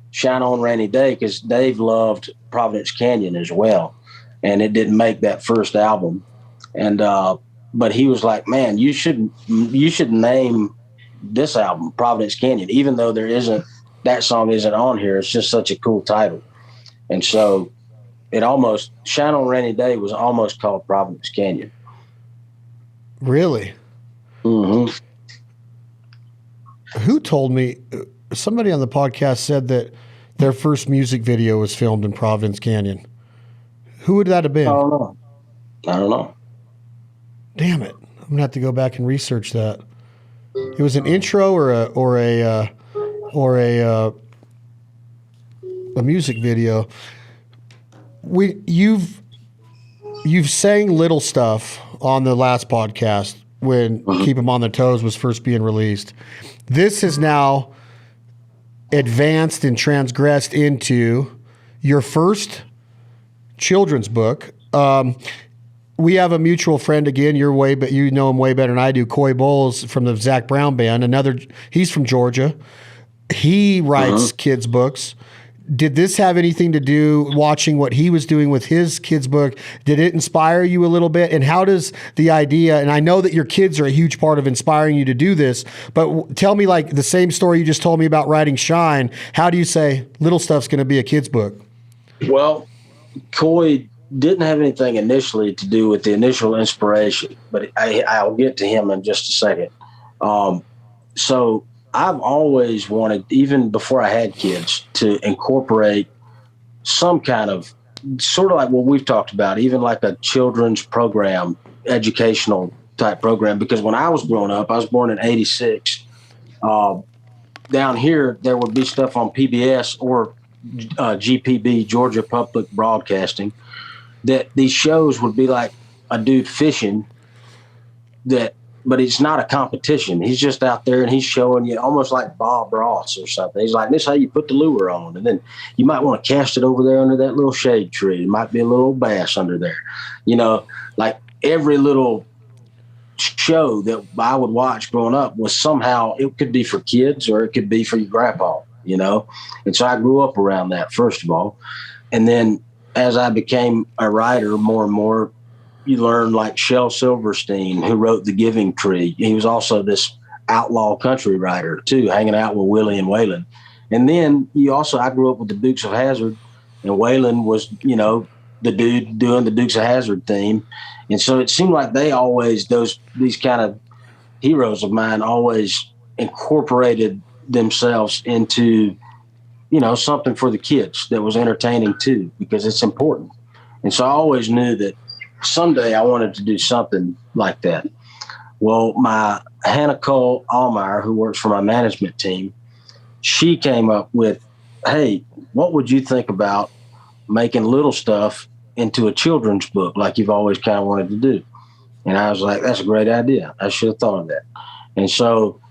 "Shine on Rainy Day" because Dave loved Providence Canyon as well. And it didn't make that first album. And, but he was like, man, you should name this album Providence Canyon, even though that song isn't on here. It's just such a cool title. And so "Shine on Rainy Day" was almost called Providence Canyon. Really? Mm-hmm. Who told me? Somebody on the podcast said that their first music video was filmed in Providence Canyon. Who would that have been? I don't know. Damn it! I'm gonna have to go back and research that. It was an intro or a music video. You've sang Little Stuff on the last podcast when "Keep 'Em on Their Toes" was first being released. This has now advanced and transgressed into your first children's book. we have a mutual friend again. But you know him way better than I do. Coy Bowles from the Zach Brown band. He's from Georgia. He writes kids' books. Did this have anything to do watching what he was doing with his kids' book? Did it inspire you a little bit? And how does the idea, and I know that your kids are a huge part of inspiring you to do this, but tell me like the same story you just told me about writing Shine. How do you say Little Stuff's going to be a kid's book? Well, Coy didn't have anything initially to do with the initial inspiration, but I'll get to him in just a second. So I've always wanted, even before I had kids, to incorporate some kind of sort of like what we've talked about, even like a children's program, educational type program. Because when I was growing up, I was born in '86. Down here, there would be stuff on PBS or GPB, Georgia Public Broadcasting, that these shows would be like a dude fishing but it's not a competition. He's just out there and he's showing you almost like Bob Ross or something. He's like, this is how you put the lure on. And then you might want to cast it over there under that little shade tree. It might be a little bass under there. You know, like every little show that I would watch growing up was somehow, it could be for kids or it could be for your grandpa, you know? And so I grew up around that, first of all. And then as I became a writer more and more, you learn like Shel Silverstein, who wrote The Giving Tree. He was also this outlaw country writer too, hanging out with Willie and Waylon. And then I grew up with the Dukes of Hazzard, and Waylon was, you know, the dude doing the Dukes of Hazzard theme. And so it seemed like they always, these kind of heroes of mine always incorporated themselves into, you know, something for the kids that was entertaining too, because it's important. And so I always knew that someday I wanted to do something like that. Well, my Hannah Cole Allmeyer, who works for my management team, she came up with, hey, what would you think about making Little Stuff into a children's book like you've always kind of wanted to do? And I was like, that's a great idea. I should have thought of that. And so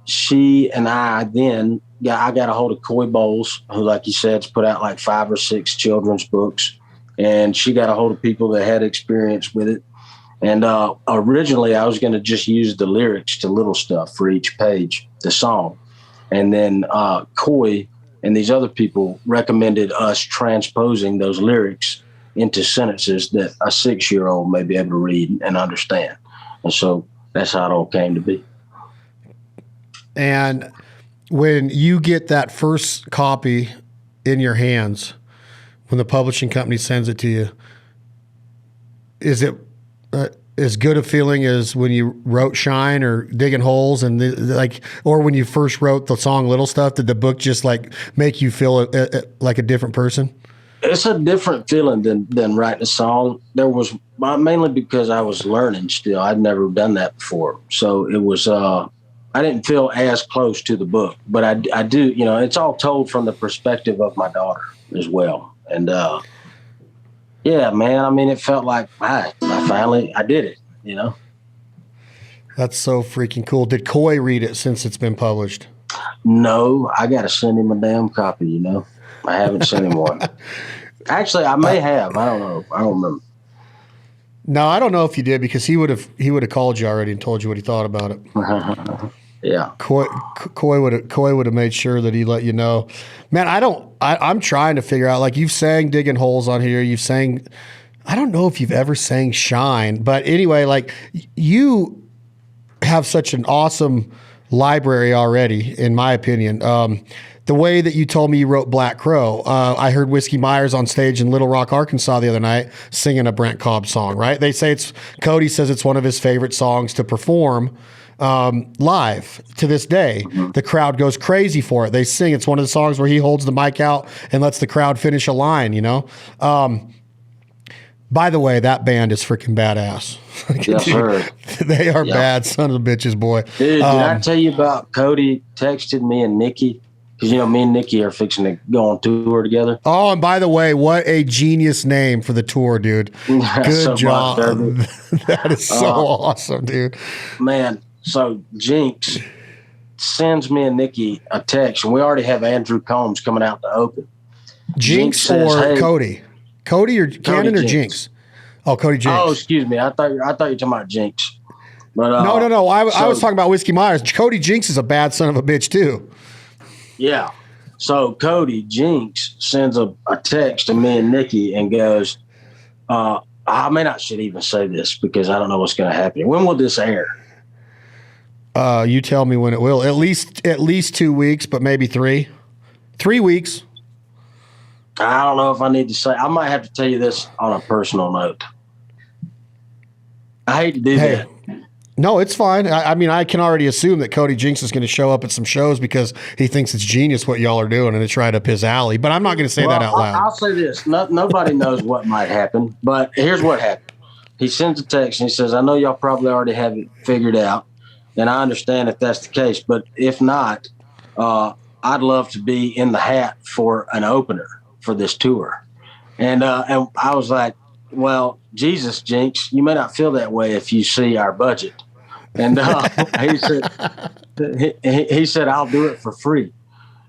she and I got a hold of Coy Bowles, who, like you said, has put out like 5 or 6 children's books. And she got a hold of people that had experience with it. And originally I was going to just use the lyrics to Little Stuff for each page, the song. And then Coy and these other people recommended us transposing those lyrics into sentences that a 6-year-old may be able to read and understand. And so that's how it all came to be. And when you get that first copy in your hands, when the publishing company sends it to you, is it as good a feeling as when you wrote Shine or Digging Holes or when you first wrote the song Little Stuff? Did the book just like make you feel like a different person? It's a different feeling than writing a song. There was mainly because I was learning still. I'd never done that before. So it was, I didn't feel as close to the book, but I do, you know, it's all told from the perspective of my daughter as well. And, yeah, man, I mean, it felt like I did it, you know? That's so freaking cool. Did Coy read it since it's been published? No, I got to send him a damn copy, you know? I haven't sent him one. Actually, I may have. I don't know. I don't remember. No, I don't know if you did, because he would have called you already and told you what he thought about it. Yeah. Coy would have made sure that he let you know. Man, I'm trying to figure out, like, you've sang Digging Holes on here. You've sang, I don't know if you've ever sang Shine, but anyway, like, you have such an awesome library already, in my opinion. The way that you told me you wrote Black Crow, I heard Whiskey Myers on stage in Little Rock, Arkansas the other night singing a Brent Cobb song, right? Cody says it's one of his favorite songs to perform live to this day. Mm-hmm. The crowd goes crazy for it. They sing. It's one of the songs where he holds the mic out and lets the crowd finish a line, you know? By the way, that band is freaking badass. Yes, sir. They are bad sons of bitches, boy. Dude, did I tell you about Cody texted me and Nikki? Because, you know, me and Nikki are fixing to go on tour together. Oh, and by the way, what a genius name for the tour, dude. Good job. That is so awesome, dude. Man, so Jinx sends me and Nikki a text, and we already have Andrew Combs coming out to open. Jinx or says, hey, Cody? Cody or Cannon or Jinx? Oh, Cody Jinks. Oh, excuse me. I thought you were talking about Jinx. But No. I was talking about Whiskey Myers. Cody Jinks is a bad son of a bitch too. Yeah. So Cody Jinks sends a text to me and Nikki and goes, I may not should even say this because I don't know what's going to happen. When will this air? You tell me when it will. At least 2 weeks, but maybe 3. 3 weeks. I don't know if I need to say. I might have to tell you this on a personal note. I hate to do that. No, it's fine. I mean, I can already assume that Cody Jinks is going to show up at some shows because he thinks it's genius what y'all are doing and it's right up his alley. But I'm not going to say that out loud. I'll say this. Nobody knows what might happen, but here's what happened. He sends a text and he says, I know y'all probably already have it figured out, and I understand if that's the case. But if not, I'd love to be in the hat for an opener for this tour. And I was like, well, Jesus, Jinx, you may not feel that way if you see our budget. And he said, I'll do it for free.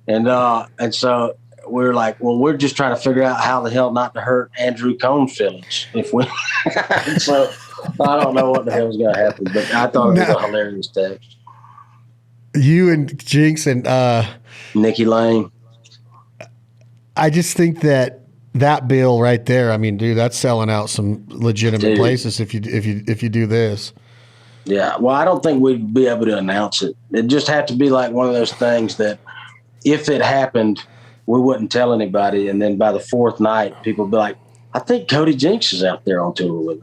And so we're like, well, we're just trying to figure out how the hell not to hurt Andrew Cohn's feelings. If we, so I don't know what the hell's going to happen, but I thought it was a hilarious text. You and Jinx and Nikki Lane. I just think that bill right there, I mean, dude, that's selling out some legitimate places if you do this. Yeah, well, I don't think we'd be able to announce it. It just had to be like one of those things that if it happened, we wouldn't tell anybody. And then by the fourth night, people would be like, I think Cody Jinks is out there on tour with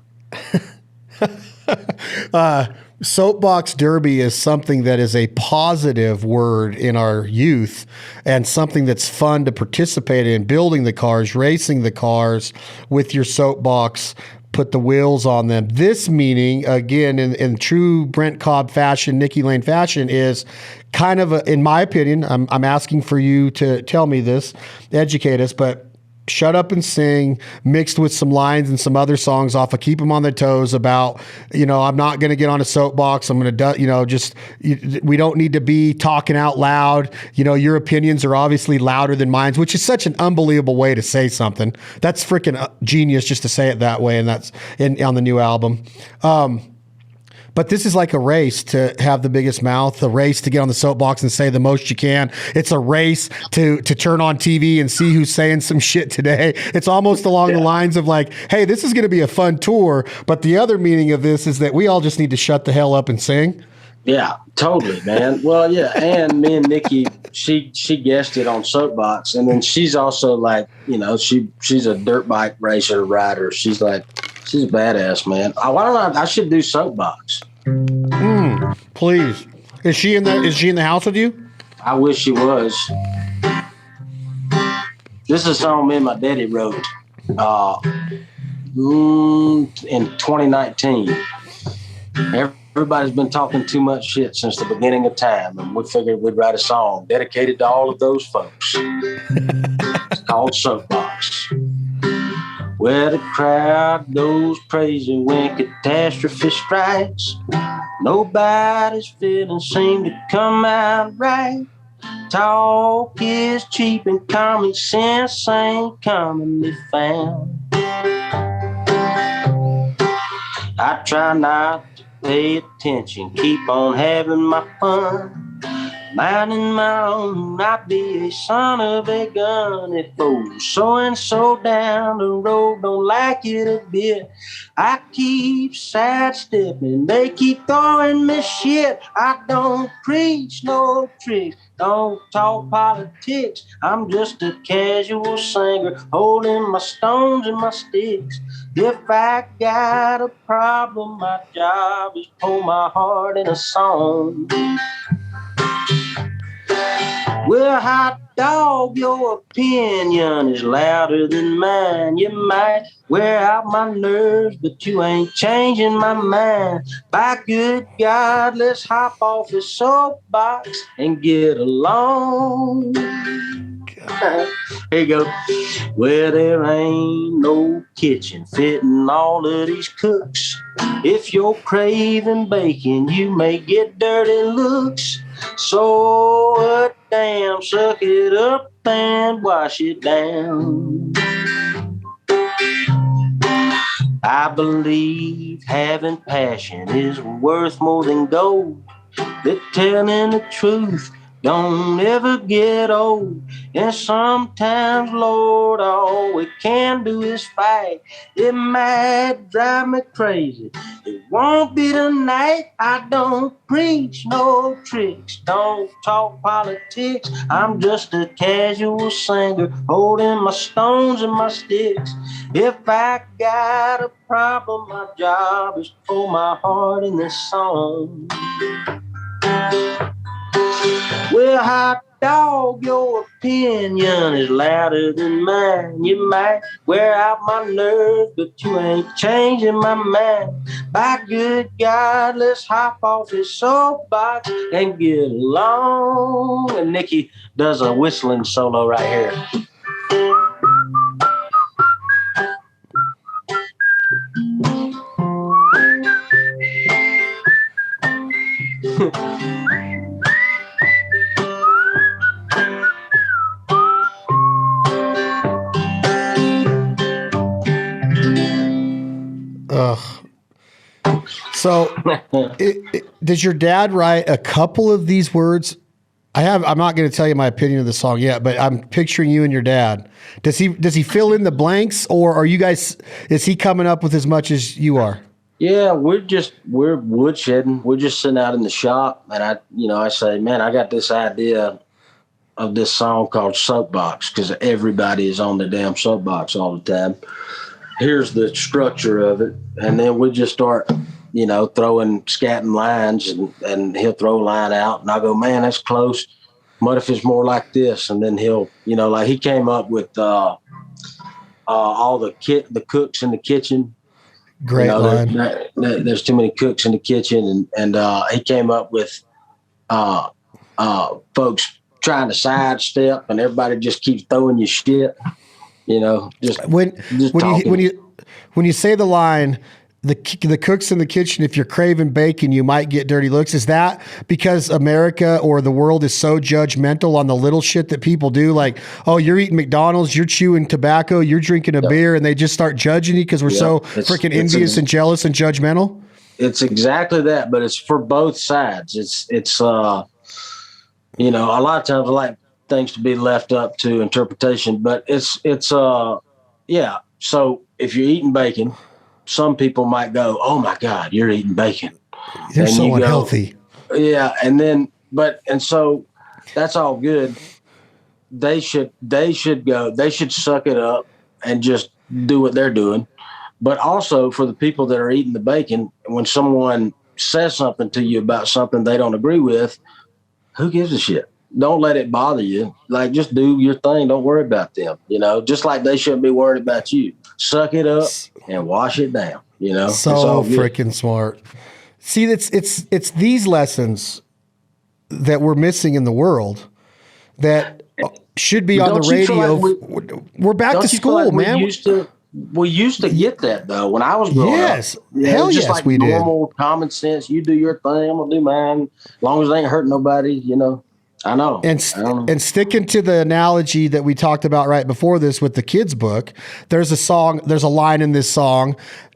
him. Soapbox Derby is something that is a positive word in our youth and something that's fun to participate in, building the cars, racing the cars with your soapbox, put the wheels on them. This meaning, again, in true Brent Cobb fashion, Nikki Lane fashion, is kind of, in my opinion, I'm asking for you to tell me this, educate us, but Shut Up and Sing mixed with some lines and some other songs off of Keep 'Em on Their Toes about, I'm not going to get on a soapbox. I'm going to, we don't need to be talking out loud. Your opinions are obviously louder than mine, which is such an unbelievable way to say something. That's freaking genius just to say it that way. And that's on the new album. But this is like a race to have the biggest mouth, a race to get on the soapbox and say the most you can. It's a race to turn on TV and see who's saying some shit today. It's almost along the lines of like, hey, this is going to be a fun tour. But the other meaning of this is that we all just need to shut the hell up and sing. Yeah, totally, man. Well, yeah. And me and Nikki, she guessed it on Soapbox. And then she's also like, she's a dirt bike racer rider. She's a badass, man. Why don't I should do Soapbox. Please. Is she in the house with you? I wish she was. This is a song me and my daddy wrote in 2019. Everybody's been talking too much shit since the beginning of time, and we figured we'd write a song dedicated to all of those folks. It's called Soapbox. Where the crowd goes crazy when catastrophe strikes. Nobody's feelings seem to come out right. Talk is cheap and common sense ain't commonly found. I try not to pay attention, keep on having my fun. Minding my own, not be a son of a gun. If those so-and-so down the road don't like it a bit, I keep sidestepping, they keep throwing me shit. I don't preach no tricks, don't talk politics. I'm just a casual singer, holding my stones and my sticks. If I got a problem, my job is pour my heart in a song. Well, hot dog, your opinion is louder than mine. You might wear out my nerves, but you ain't changing my mind. By good God, let's hop off the soapbox and get along. Here you go. Well, there ain't no kitchen fitting all of these cooks. If you're craving bacon, you may get dirty looks. So damn, suck it up and wash it down. I believe having passion is worth more than gold. That telling the truth don't ever get old. And sometimes, Lord, all we can do is fight. It might drive me crazy. It won't be tonight. I don't preach no tricks. Don't talk politics. I'm just a casual singer holding my stones and my sticks. If I got a problem, my job is to pour my heart in this song. Well, hot dog, your opinion is louder than mine. You might wear out my nerve, but you ain't changing my mind. By good God, let's hop off his soapbox and get along. And Nikki does a whistling solo right here. So, does your dad write a couple of these words? I'm not going to tell you my opinion of the song yet, but I'm picturing you and your dad. Does he fill in the blanks, or is he coming up with as much as you are? Yeah, we're woodshedding. We're just sitting out in the shop, and I say, man, I got this idea of this song called Soapbox, because everybody is on the damn soapbox all the time. Here's the structure of it, and then we just start, throwing scatting lines, and he'll throw a line out, and I go, man, that's close. What if it's more like this? And then he'll, like he came up with all the cooks in the kitchen. Great line. There's too many cooks in the kitchen, and he came up with folks trying to sidestep, and everybody just keeps throwing you shit. When you say the line, the cooks in the kitchen, if you're craving bacon, you might get dirty looks. Is that because America or the world is so judgmental on the little shit that people do? Like, oh, you're eating McDonald's, you're chewing tobacco, you're drinking a beer, and they just start judging you because we're so freaking envious and jealous and judgmental? It's exactly that, but it's for both sides. It's a lot of times I like things to be left up to interpretation, but it's So if you're eating bacon, some people might go, "Oh my God, you're eating bacon. You're so unhealthy." Yeah, and so that's all good. They should suck it up and just do what they're doing. But also for the people that are eating the bacon, when someone says something to you about something they don't agree with, who gives a shit? Don't let it bother you. Like, just do your thing. Don't worry about them. Just like they shouldn't be worried about you. Suck it up and wash it down. So freaking smart. See, it's these lessons that we're missing in the world that should be on the radio. Like we're back to school, man. We used to get that though when I was growing up. Yes, hell yes, like we did. Normal common sense. You do your thing. I'm gonna do mine. As long as it ain't hurting nobody. I know. And sticking to the analogy that we talked about right before this with the kids' book, there's a line in this song.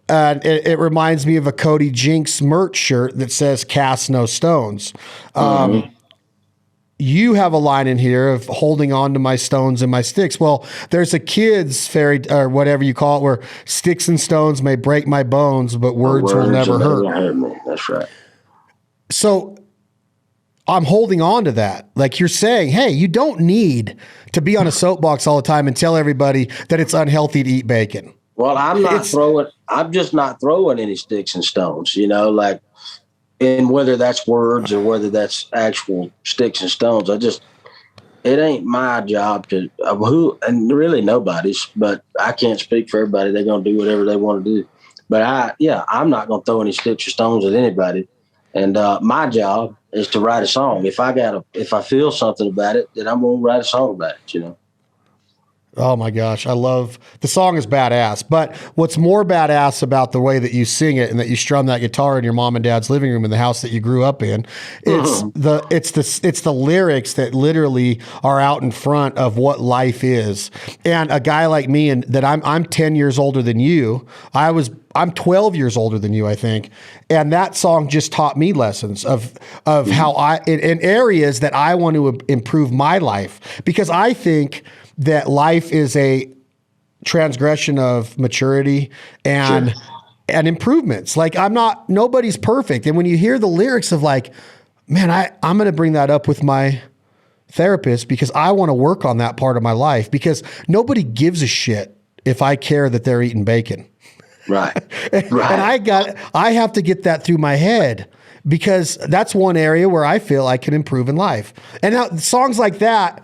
It reminds me of a Cody Jinks merch shirt that says "Cast No Stones." You have a line in here of holding on to my stones and my sticks. Well, there's a kid's fairy or whatever you call it, where sticks and stones may break my bones, but words will never hurt me. That's right. So I'm holding on to that. Like you're saying, hey, you don't need to be on a soapbox all the time and tell everybody that it's unhealthy to eat bacon. Well, I'm just not throwing any sticks and stones, and whether that's words or whether that's actual sticks and stones. It ain't my job to and really nobody's, but I can't speak for everybody. They're going to do whatever they want to do. But I'm not going to throw any sticks or stones at anybody. And my job is to write a song. If I feel something about it, then I'm going to write a song about it, Oh my gosh, I love the song is badass. But what's more badass about the way that you sing it and that you strum that guitar in your mom and dad's living room in the house that you grew up in, it's the lyrics that literally are out in front of what life is. And a guy like me, and that I'm 10 years older than you. I'm 12 years older than you, I think. And that song just taught me lessons of how in areas that I want to improve my life, because I think that life is a transgression of maturity and improvements. Like nobody's perfect. And when you hear the lyrics of like, man, I'm going to bring that up with my therapist because I want to work on that part of my life, because nobody gives a shit if I care that they're eating bacon. Right. And I have to get that through my head, because that's one area where I feel I can improve in life. And now songs like that,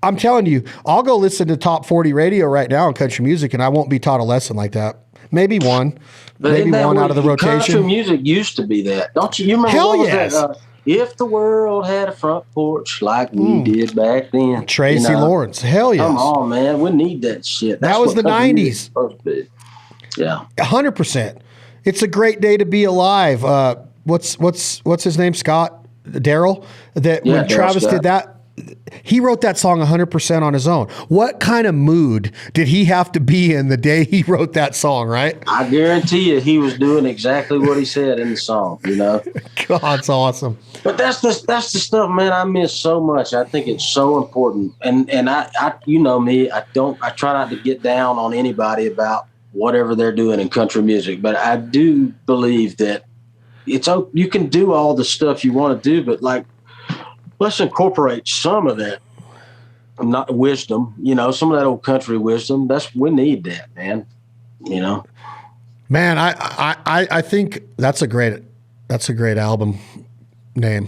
I'm telling you, I'll go listen to top 40 radio right now in country music and I won't be taught a lesson like that. Maybe one, out of the rotation. Country music used to be that. Don't you? You remember Hell what was yes. that? If the world had a front porch like we did back then. Tracy Lawrence. Hell yes. Come on, man. We need that shit. That was the 90s. Supposed to be. Yeah. 100%. It's a great day to be alive. What's his name? Scott? Daryl? When Travis Scott did that, he wrote that song 100% on his own. What kind of mood did he have to be in the day he wrote that song, right? I guarantee you he was doing exactly what he said in the song, God, it's awesome. But that's the stuff, man, I miss so much. I think it's so important. And I you know me, I try not to get down on anybody about whatever they're doing in country music, but I do believe that you can do all the stuff you want to do, but like, let's incorporate some of that, not wisdom, some of that old country wisdom. We need that, man. Man, I think that's a great album name.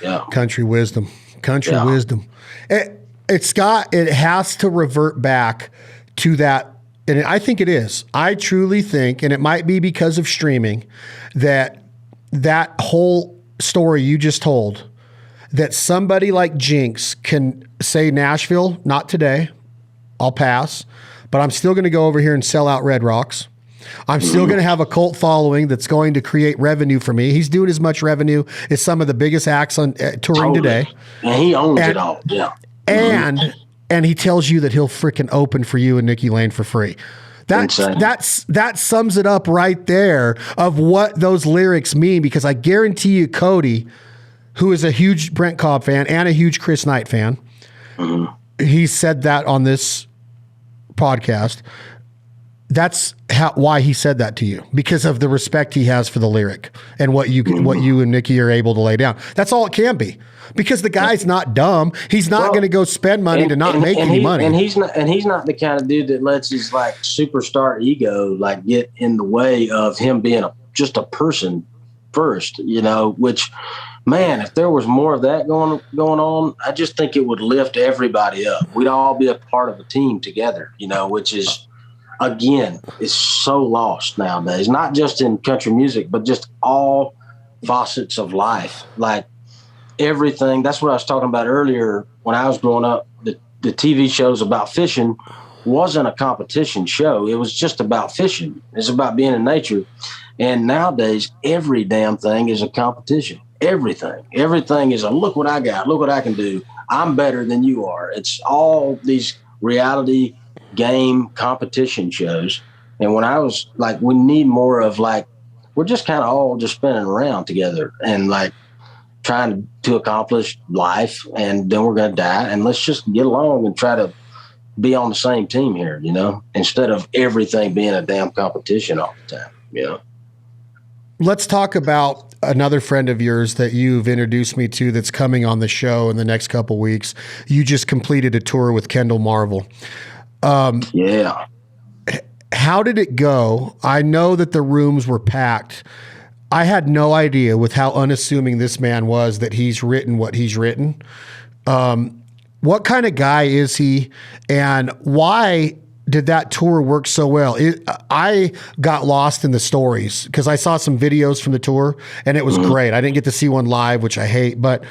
Yeah. Country Wisdom. Wisdom. It has to revert back to that. And I think it is. I truly think, and it might be because of streaming, that whole story you just told, that somebody like Jinx can say, Nashville, not today, I'll pass, but I'm still going to go over here and sell out Red Rocks. I'm still going to have a cult following that's going to create revenue for me. He's doing as much revenue as some of the biggest acts on touring today. And he owns it all. Yeah. And he tells you that he'll freaking open for you and Nikki Lane for free. That sums it up right there of what those lyrics mean, because I guarantee you, Cody, who is a huge Brent Cobb fan and a huge Chris Knight fan, he said that on this podcast. That's why he said that to you, because of the respect he has for the lyric and what you and Nikki are able to lay down. That's all it can be, because the guy's not dumb. He's not going to go spend money to not make any money. And he's not the kind of dude that lets his like superstar ego like get in the way of him being just a person first, which, man, if there was more of that going on, I just think it would lift everybody up. We'd all be a part of a team together, which is, again, is so lost nowadays, not just in country music, but just all facets of life. Like everything. That's what I was talking about earlier. When I was growing up, the TV shows about fishing wasn't a competition show. It was just about fishing. It's about being in nature. And nowadays, every damn thing is a competition. Everything is a look what I got, look what I can do. I'm better than you are. It's all these reality game competition shows. And when I was like, we need more of like, we're just kind of all just spinning around together and like trying to accomplish life, and then we're going to die, and let's just get along and try to be on the same team here, instead of everything being a damn competition all the time, Let's talk about another friend of yours that you've introduced me to that's coming on the show in the next couple weeks. You just completed a tour with Kendall Marvel. Yeah. How did it go? I know that the rooms were packed. I had no idea, with how unassuming this man was, that he's written what he's written. What kind of guy is he, and why did that tour work so well? I got lost in the stories because I saw some videos from the tour and it was great. I didn't get to see one live, which I hate, but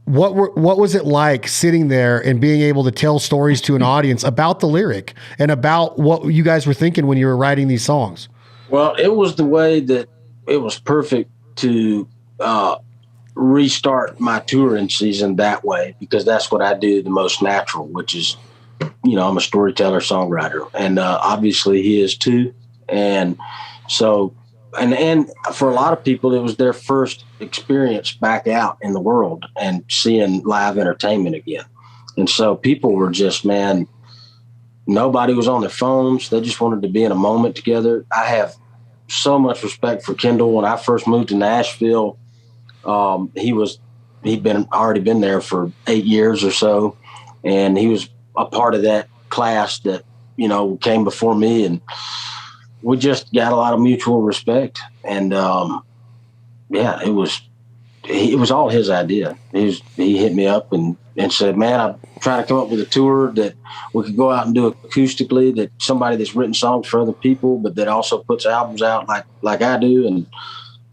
what was it like sitting there and being able to tell stories to an audience about the lyric and about what you guys were thinking when you were writing these songs? Well, it was the way that it was perfect to restart my touring season that way, because that's what I do the most natural, which is, I'm a storyteller, songwriter, and obviously he is too. And so, and for a lot of people, it was their first experience back out in the world and seeing live entertainment again. And so people were just, man, nobody was on their phones. They just wanted to be in a moment together. I have so much respect for Kendall. When I first moved to Nashville, he'd already been there for 8 years or so, and he was a part of that class that came before me, and we just got a lot of mutual respect. And it was all his idea. He hit me up and said, man, I'm trying to come up with a tour that we could go out and do acoustically, that somebody that's written songs for other people, but that also puts albums out like I do. And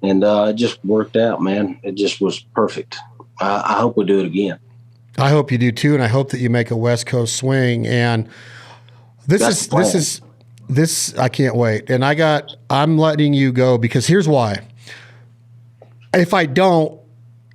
it just worked out, man. It just was perfect. I hope we do it again. I hope you do too. And I hope that you make a West Coast swing. And this I can't wait. And I'm letting you go because here's why. If I don't,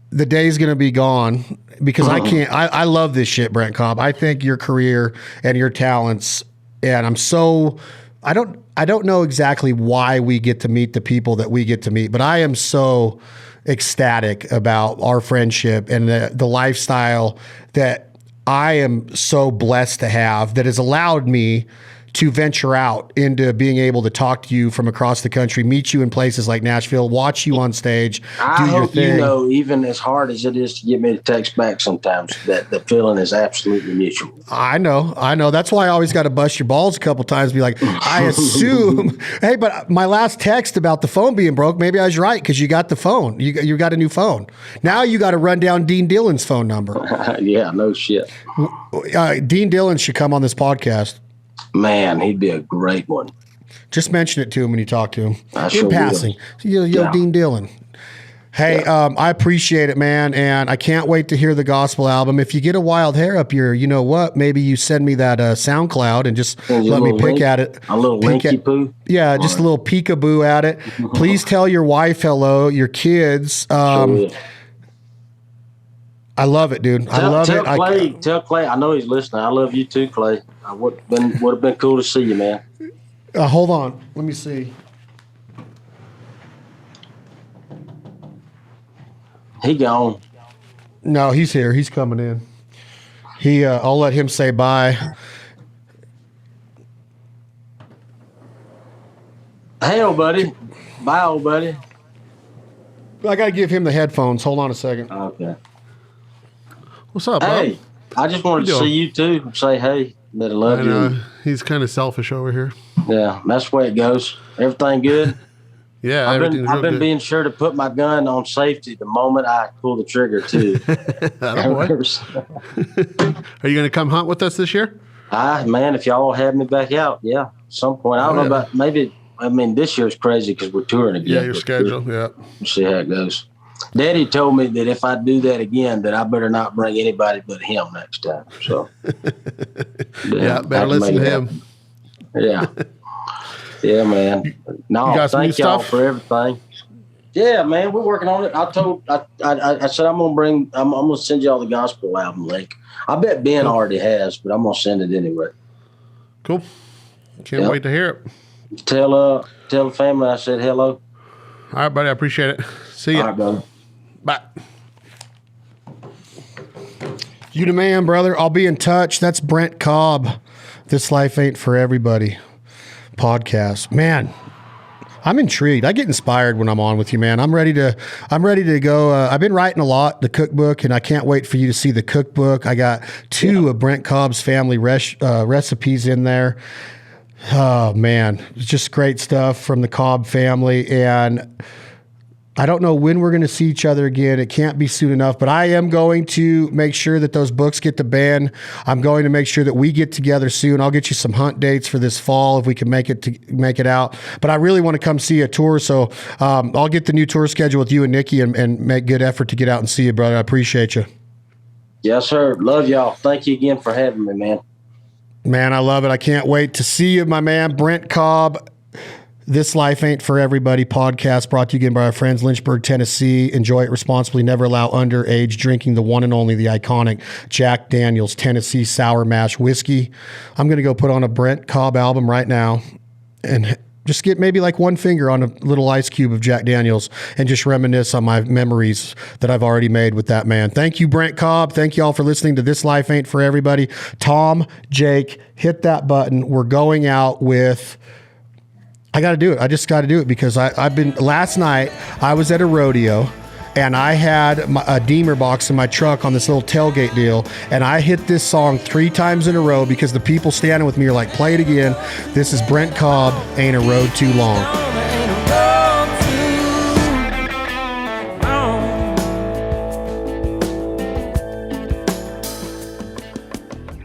the day's going to be gone because I can't. I love this shit, Brent Cobb. I think your career and your talents, and I don't know exactly why we get to meet the people that we get to meet, but I am so ecstatic about our friendship and the lifestyle that I am so blessed to have that has allowed me to venture out into being able to talk to you from across the country, meet you in places like Nashville, watch you on stage, do your thing. Even as hard as it is to get me to text back sometimes, that the feeling is absolutely mutual. I know. That's why I always got to bust your balls a couple times, be like, I assume, hey, but my last text about the phone being broke, maybe I was right because you got the phone. You got a new phone. Now you got to run down Dean Dillon's phone number. Yeah, no shit. Dean Dillon should come on this podcast. Man, he'd be a great one. Just mention it to him when you talk to him. In passing. Yo, Dean Dillon. Hey, I appreciate it, man, and I can't wait to hear the gospel album. If you get a wild hair up your, you know what, maybe you send me that SoundCloud and just let me pick at it. A little linky poo? Yeah, just a little peekaboo at it. Please tell your wife hello, your kids. Sure. I love it, dude. I love it. Tell Clay, I know he's listening. I love you too, Clay. Would have been cool to see you, man. Hold on. Let me see. He gone. No, he's here. He's coming in. I'll let him say bye. Hey, old buddy. Bye, old buddy. I got to give him the headphones. Hold on a second. Okay. What's up, Hey, bud? I just wanted to see you too. Say hey. That I love you. He's kind of selfish over here. Yeah, that's the way it goes. Everything good? Yeah, I've been being sure to put my gun on safety the moment I pull the trigger too. Are you going to come hunt with us this year? Man, if y'all have me back out, yeah, at some point. I don't know about maybe. I mean, this year's crazy because we're touring again. Yeah, your schedule. Yeah, we'll see how it goes. Daddy told me that if I do that again, that I better not bring anybody but him next time. So, yeah, better listen to him. Yeah, yeah, man. No, thank y'all for everything. Yeah, man, we're working on it. I said I'm gonna send y'all the gospel album link. I bet Ben already has, but I'm gonna send it anyway. Cool. Can't wait to hear it. Tell the family I said hello. All right, buddy. I appreciate it. See you. All right, brother. Bye. You the man, brother. I'll be in touch. That's Brent Cobb. This Life Ain't For Everybody podcast. Man, I'm intrigued. I get inspired when I'm on with you, man. I'm ready to go. I've been writing a lot, the cookbook, and I can't wait for you to see the cookbook. I got 2 of Brent Cobb's family recipes in there. Oh, man. It's just great stuff from the Cobb family. And I don't know when we're going to see each other again. It can't be soon enough, but I am going to make sure that those books get to Ben. I'm going to make sure that we get together soon. I'll get you some hunt dates for this fall if we can make it out. But I really want to come see a tour, so I'll get the new tour schedule with you and Nikki and make good effort to get out and see you, brother. I appreciate you. Yes, sir. Love y'all. Thank you again for having me, man. Man, I love it. I can't wait to see you, my man. Brent Cobb, This Life Ain't For Everybody podcast brought to you again by our friends, Lynchburg, Tennessee. Enjoy it responsibly. Never allow underage drinking. The one and only, the iconic Jack Daniel's Tennessee Sour Mash Whiskey. I'm going to go put on a Brent Cobb album right now and just get maybe like one finger on a little ice cube of Jack Daniels and just reminisce on my memories that I've already made with that man. Thank you, Brent Cobb. Thank you all for listening to This Life Ain't For Everybody. Tom, Jake, hit that button. We're going out with... I got to do it. I just got to do it because last night I was at a rodeo and I had a Deemer box in my truck on this little tailgate deal, and I hit this song 3 times in a row because the people standing with me are like, play it again. This is Brent Cobb, Ain't a Road Too Long.